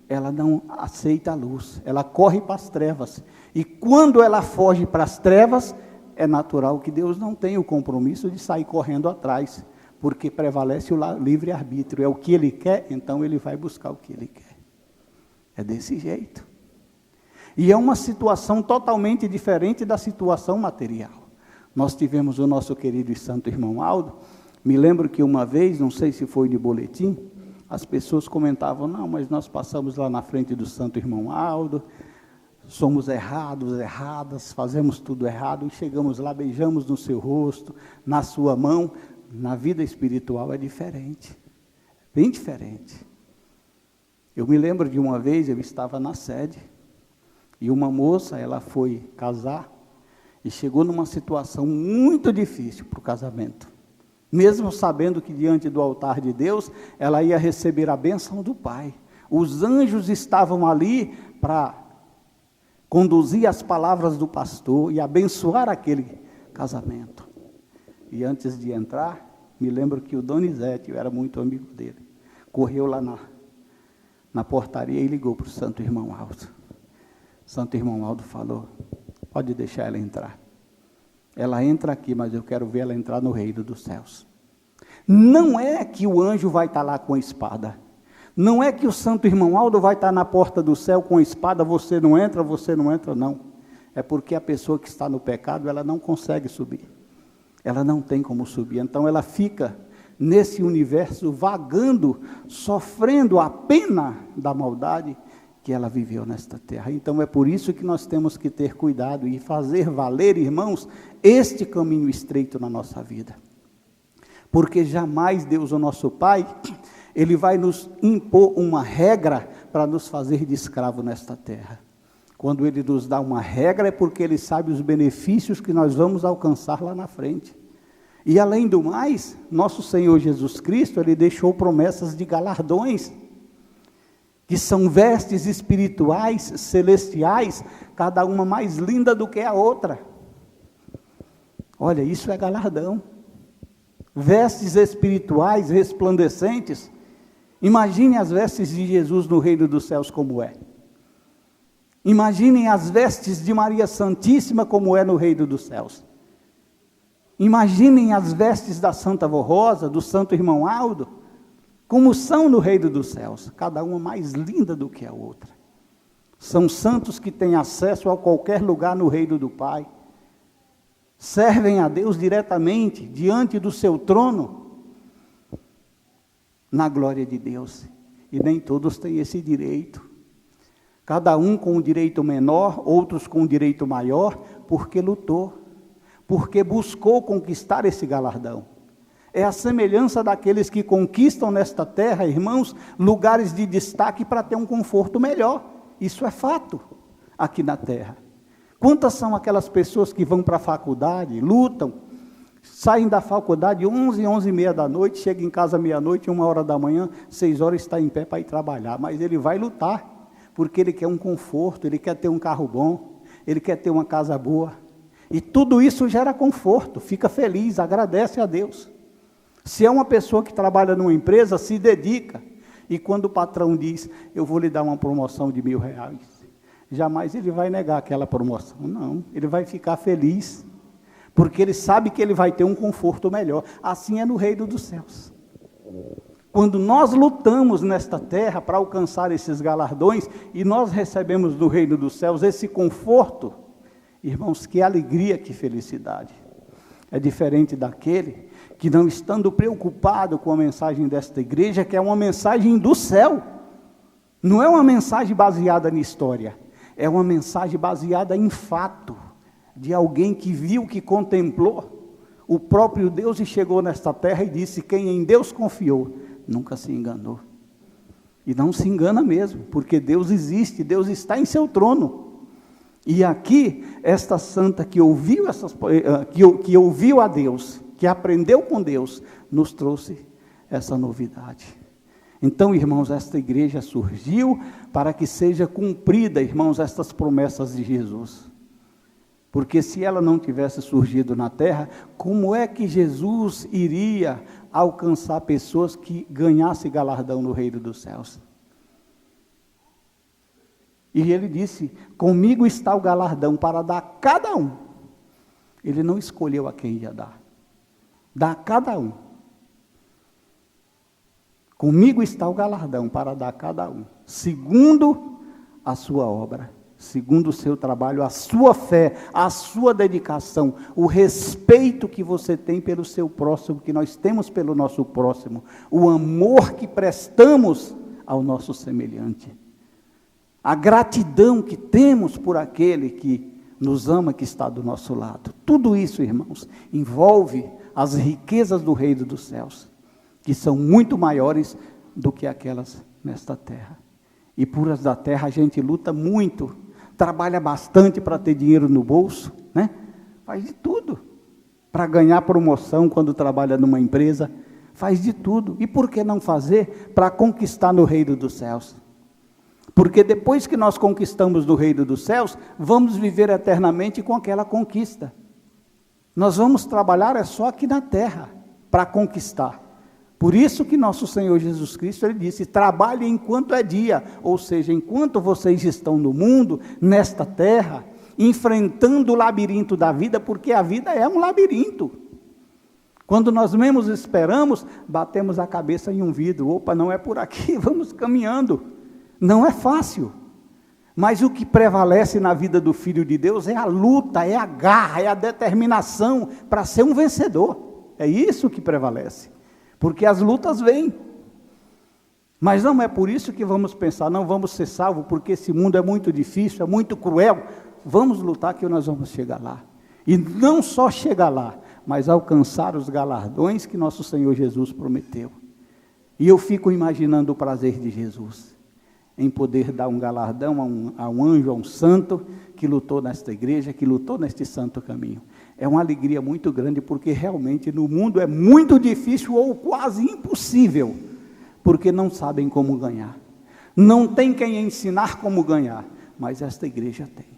ela não aceita a luz, ela corre para as trevas. E quando ela foge para as trevas, é natural que Deus não tenha o compromisso de sair correndo atrás, porque prevalece o livre-arbítrio, é o que ele quer, então ele vai buscar o que ele quer. É desse jeito. E é uma situação totalmente diferente da situação material. Nós tivemos o nosso querido e santo irmão Aldo, me lembro que uma vez, não sei se foi de boletim, as pessoas comentavam, não, mas nós passamos lá na frente do santo irmão Aldo, somos errados, erradas, fazemos tudo errado, e chegamos lá, beijamos no seu rosto, na sua mão. Na vida espiritual é diferente, bem diferente. Eu me lembro de uma vez, eu estava na sede, e uma moça, ela foi casar, e chegou numa situação muito difícil para o casamento. Mesmo sabendo que diante do altar de Deus, ela ia receber a bênção do Pai. Os anjos estavam ali para conduzir as palavras do pastor e abençoar aquele casamento. E antes de entrar, me lembro que o Donizete, eu era muito amigo dele, correu lá na portaria e ligou para o santo irmão Aldo. O santo irmão Aldo falou, pode deixar ela entrar. Ela entra aqui, mas eu quero ver ela entrar no reino dos céus. Não é que o anjo vai estar lá com a espada. Não é que o santo irmão Aldo vai estar na porta do céu com a espada, você não entra, não. É porque a pessoa que está no pecado, ela não consegue subir. Ela não tem como subir, então ela fica nesse universo vagando, sofrendo a pena da maldade que ela viveu nesta terra. Então é por isso que nós temos que ter cuidado e fazer valer, irmãos, este caminho estreito na nossa vida. Porque jamais Deus, o nosso Pai, Ele vai nos impor uma regra para nos fazer de escravo nesta terra. Quando Ele nos dá uma regra é porque Ele sabe os benefícios que nós vamos alcançar lá na frente. E além do mais, nosso Senhor Jesus Cristo, Ele deixou promessas de galardões, que são vestes espirituais, celestiais, cada uma mais linda do que a outra. Olha, isso é galardão. Vestes espirituais resplandecentes. Imagine as vestes de Jesus no reino dos céus como é. Imaginem as vestes de Maria Santíssima como é no reino dos céus. Imaginem as vestes da Santa Avó Rosa, do Santo Irmão Aldo, como são no reino dos céus, cada uma mais linda do que a outra. São santos que têm acesso a qualquer lugar no reino do Pai. Servem a Deus diretamente, diante do seu trono, na glória de Deus. E nem todos têm esse direito. Cada um com um direito menor, outros com um direito maior, porque lutou, porque buscou conquistar esse galardão. É a semelhança daqueles que conquistam nesta terra, irmãos, lugares de destaque para ter um conforto melhor. Isso é fato, aqui na terra. Quantas são aquelas pessoas que vão para a faculdade, lutam, saem da faculdade 11h30 da noite, chegam em casa meia-noite, 1h da manhã, 6h está em pé para ir trabalhar, mas ele vai lutar, porque ele quer um conforto, ele quer ter um carro bom, ele quer ter uma casa boa, e tudo isso gera conforto, fica feliz, agradece a Deus. Se é uma pessoa que trabalha numa empresa, se dedica, e quando o patrão diz, eu vou lhe dar uma promoção de R$1.000, jamais ele vai negar aquela promoção, não, ele vai ficar feliz, porque ele sabe que ele vai ter um conforto melhor. Assim é no reino dos céus. Quando nós lutamos nesta terra para alcançar esses galardões, e nós recebemos no reino dos céus esse conforto, irmãos, que alegria, que felicidade. É diferente daquele que, não estando preocupado com a mensagem desta igreja, que é uma mensagem do céu, não é uma mensagem baseada na história, é uma mensagem baseada em fato, de alguém que viu, que contemplou o próprio Deus e chegou nesta terra e disse, quem em Deus confiou, nunca se enganou. E não se engana mesmo, porque Deus existe, Deus está em seu trono. E aqui, esta santa que ouviu, que ouviu a Deus, que aprendeu com Deus, nos trouxe essa novidade. Então, irmãos, esta igreja surgiu para que seja cumprida, irmãos, estas promessas de Jesus. Porque se ela não tivesse surgido na terra, como é que Jesus iria alcançar pessoas que ganhassem galardão no reino dos céus? E ele disse, comigo está o galardão para dar a cada um. Ele não escolheu a quem ia dar. Dá a cada um. Comigo está o galardão para dar a cada um, segundo a sua obra, segundo o seu trabalho, a sua fé, a sua dedicação, o respeito que você tem pelo seu próximo, que nós temos pelo nosso próximo, o amor que prestamos ao nosso semelhante, a gratidão que temos por aquele que nos ama, que está do nosso lado. Tudo isso, irmãos, envolve as riquezas do reino dos céus, que são muito maiores do que aquelas nesta terra. E por as da terra a gente luta muito, trabalha bastante para ter dinheiro no bolso, né? Faz de tudo para ganhar promoção quando trabalha numa empresa, faz de tudo. E por que não fazer para conquistar no reino dos céus? Porque depois que nós conquistamos no reino dos céus, vamos viver eternamente com aquela conquista. Nós vamos trabalhar só aqui na terra para conquistar. Por isso que nosso Senhor Jesus Cristo, ele disse, trabalhe enquanto é dia, ou seja, enquanto vocês estão no mundo, nesta terra, enfrentando o labirinto da vida, porque a vida é um labirinto. Quando nós menos esperamos, batemos a cabeça em um vidro, opa, não é por aqui, vamos caminhando. Não é fácil, mas o que prevalece na vida do Filho de Deus é a luta, é a garra, é a determinação para ser um vencedor. É isso que prevalece, porque as lutas vêm. Mas não é por isso que vamos pensar, não vamos ser salvos, porque esse mundo é muito difícil, é muito cruel. Vamos lutar que nós vamos chegar lá. E não só chegar lá, mas alcançar os galardões que nosso Senhor Jesus prometeu. E eu fico imaginando o prazer de Jesus em poder dar um galardão a um anjo, a um santo, que lutou nesta igreja, que lutou neste santo caminho. É uma alegria muito grande, porque realmente no mundo é muito difícil ou quase impossível, porque não sabem como ganhar. Não tem quem ensinar como ganhar, mas esta igreja tem.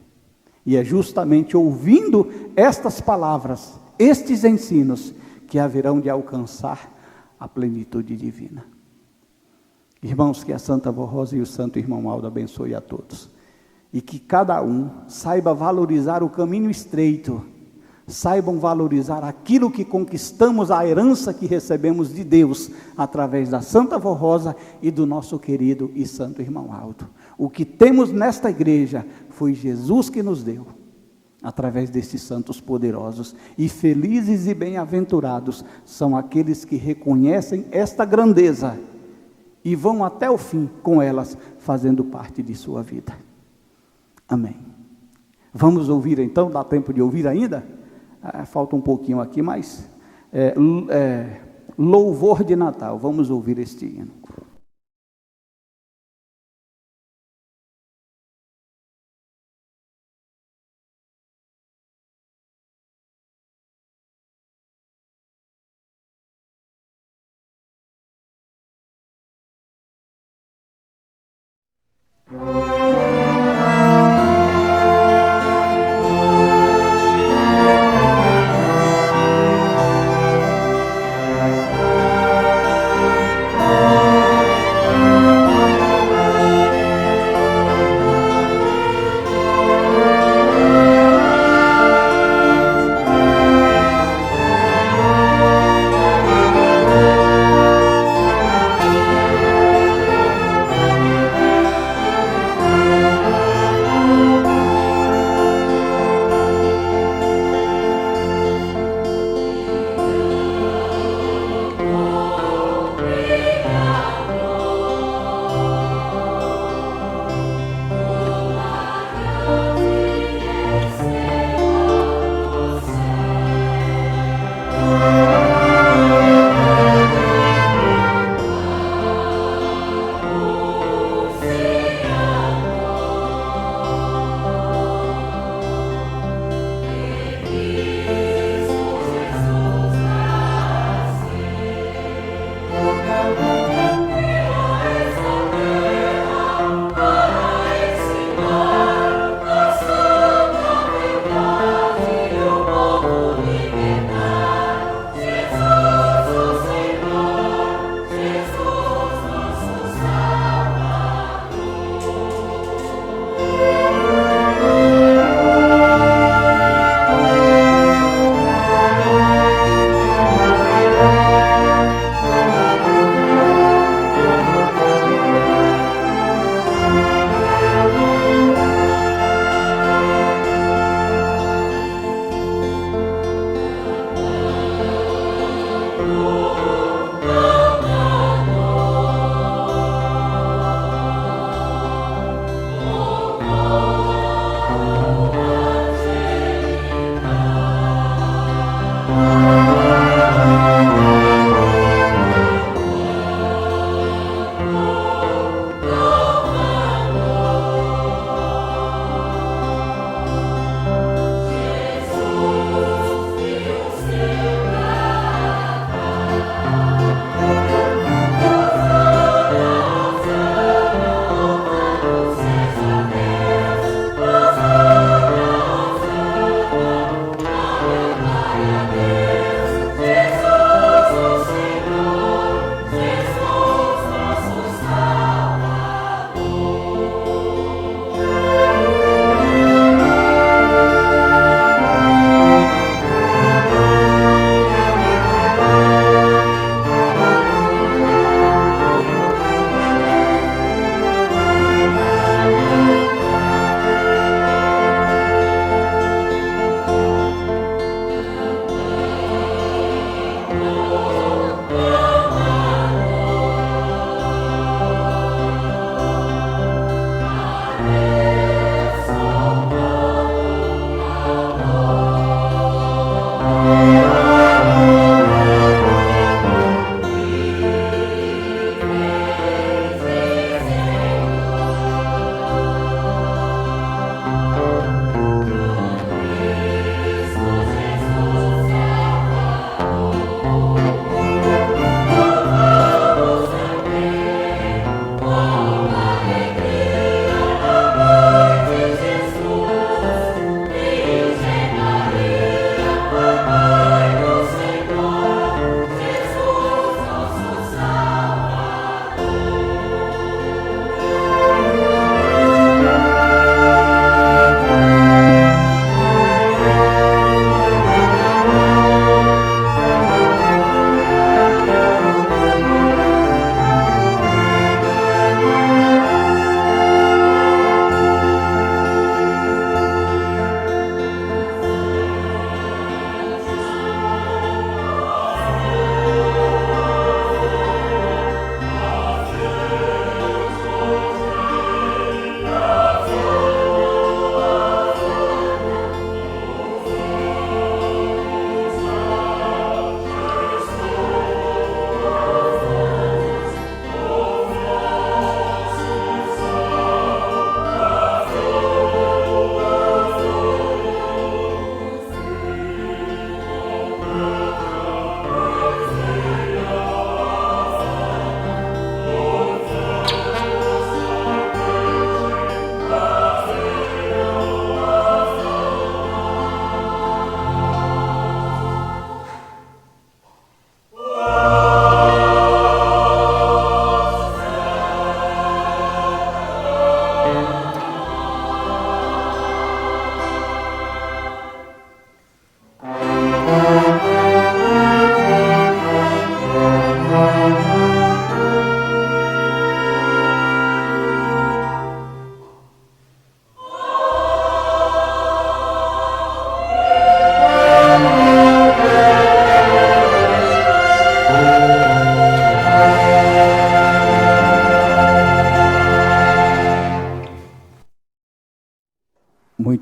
E é justamente ouvindo estas palavras, estes ensinos, que haverão de alcançar a plenitude divina. Irmãos, que a Santa Avó Rosa e o Santo Irmão Aldo abençoe a todos. e que cada um saiba valorizar o caminho estreito, saibam valorizar aquilo que conquistamos, a herança que recebemos de Deus, através da Santa Vó Rosa e do nosso querido e santo irmão Aldo. O que temos nesta igreja foi Jesus que nos deu, através desses santos poderosos, e felizes e bem-aventurados são aqueles que reconhecem esta grandeza e vão até o fim com elas, fazendo parte de sua vida. Amém. Vamos ouvir então, dá tempo de ouvir ainda? Falta um pouquinho aqui, mas louvor de Natal, vamos ouvir este hino.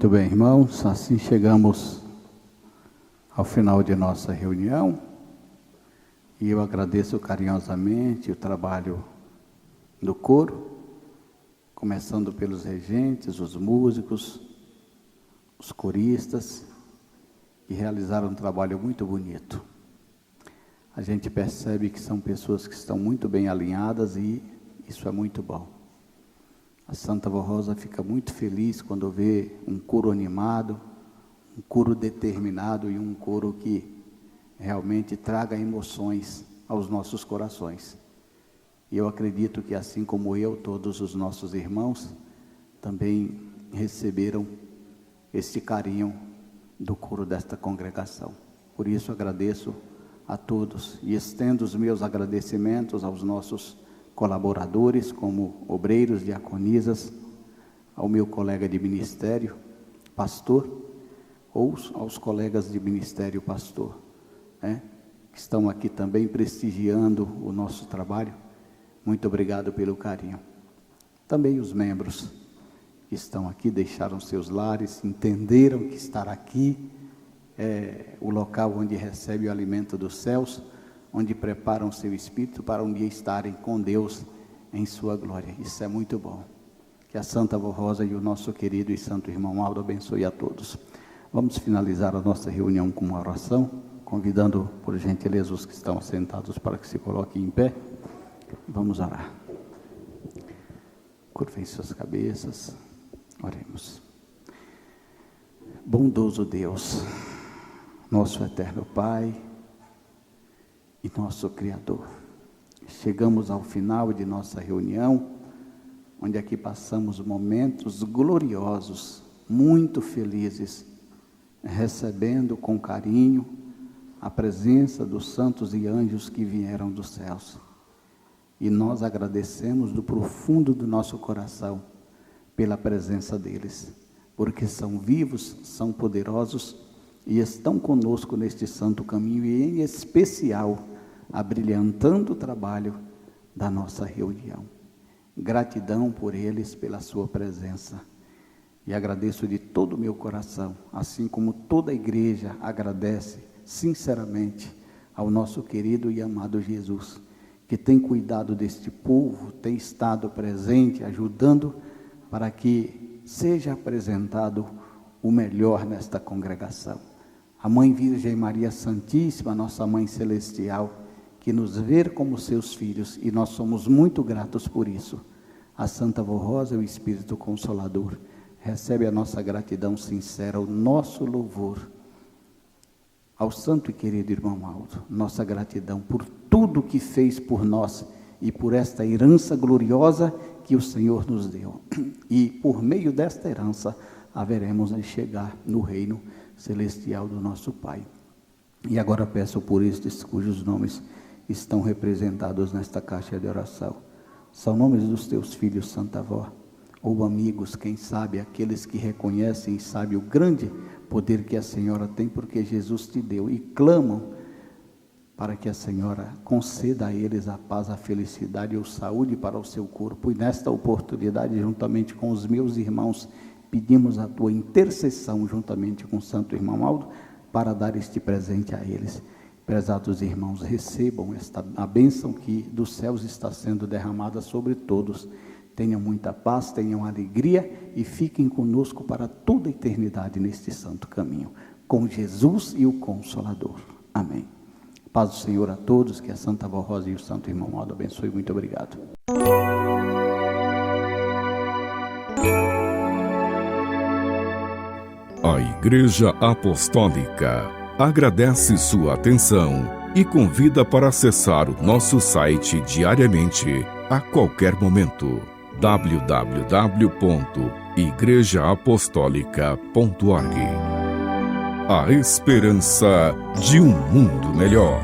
Muito bem, irmãos, assim chegamos ao final de nossa reunião e eu agradeço carinhosamente o trabalho do coro, começando pelos regentes, os músicos, os coristas, que realizaram um trabalho muito bonito. A gente percebe que são pessoas que estão muito bem alinhadas e isso é muito bom. A Santa Vó Rosa fica muito feliz quando vê um coro animado, um coro determinado e um coro que realmente traga emoções aos nossos corações. E eu acredito que assim como eu, todos os nossos irmãos também receberam este carinho do coro desta congregação. Por isso agradeço a todos e estendo os meus agradecimentos aos nossos colaboradores, como obreiros, diaconisas, ao meu colega de ministério, pastor, ou aos colegas de ministério, pastor, que estão aqui também prestigiando o nosso trabalho. Muito obrigado pelo carinho. Também os membros que estão aqui, deixaram seus lares, entenderam que estar aqui é o local onde recebe o alimento dos céus, onde preparam seu espírito para um dia estarem com Deus em sua glória. Isso é muito bom. Que a Santa Vó Rosa e o nosso querido e santo irmão Aldo abençoe a todos. Vamos finalizar a nossa reunião com uma oração, convidando por gentileza os que estão sentados para que se coloquem em pé. Vamos orar. Curvem suas cabeças, oremos. Bondoso Deus, nosso eterno Pai e nosso Criador, chegamos ao final de nossa reunião, onde aqui passamos momentos gloriosos, muito felizes, recebendo com carinho a presença dos santos e anjos que vieram dos céus. E nós agradecemos do profundo do nosso coração pela presença deles, porque são vivos, são poderosos e estão conosco neste santo caminho e em especial abrilhantando o trabalho da nossa reunião. Gratidão por eles, pela sua presença. E agradeço de todo o meu coração, assim como toda a igreja agradece sinceramente ao nosso querido e amado Jesus, que tem cuidado deste povo, tem estado presente, ajudando para que seja apresentado o melhor nesta congregação. A Mãe Virgem Maria Santíssima, nossa Mãe Celestial, que nos vê como seus filhos, e nós somos muito gratos por isso. A Santa Vó Rosa, o Espírito Consolador, recebe a nossa gratidão sincera, o nosso louvor. Ao santo e querido irmão Aldo, nossa gratidão por tudo que fez por nós e por esta herança gloriosa que o Senhor nos deu. E por meio desta herança haveremos de chegar no reino celestial do nosso Pai. E agora peço por estes cujos nomes estão representados nesta caixa de oração. São nomes dos teus filhos, Santa Avó, ou amigos, quem sabe, aqueles que reconhecem e sabem o grande poder que a Senhora tem, porque Jesus te deu, e clamam para que a Senhora conceda a eles a paz, a felicidade e a saúde para o seu corpo. E nesta oportunidade, juntamente com os meus irmãos, pedimos a tua intercessão, juntamente com o santo irmão Aldo, para dar este presente a eles. Prezados irmãos, recebam a bênção que dos céus está sendo derramada sobre todos. Tenham muita paz, tenham alegria e fiquem conosco para toda a eternidade neste santo caminho, com Jesus e o Consolador. Amém. Paz do Senhor a todos, que a Santa Vó Rosa e o santo irmão Aldo abençoe. Muito obrigado. A Igreja Apostólica agradece sua atenção e convida para acessar o nosso site diariamente, a qualquer momento. www.igrejaapostólica.org. A esperança de um mundo melhor.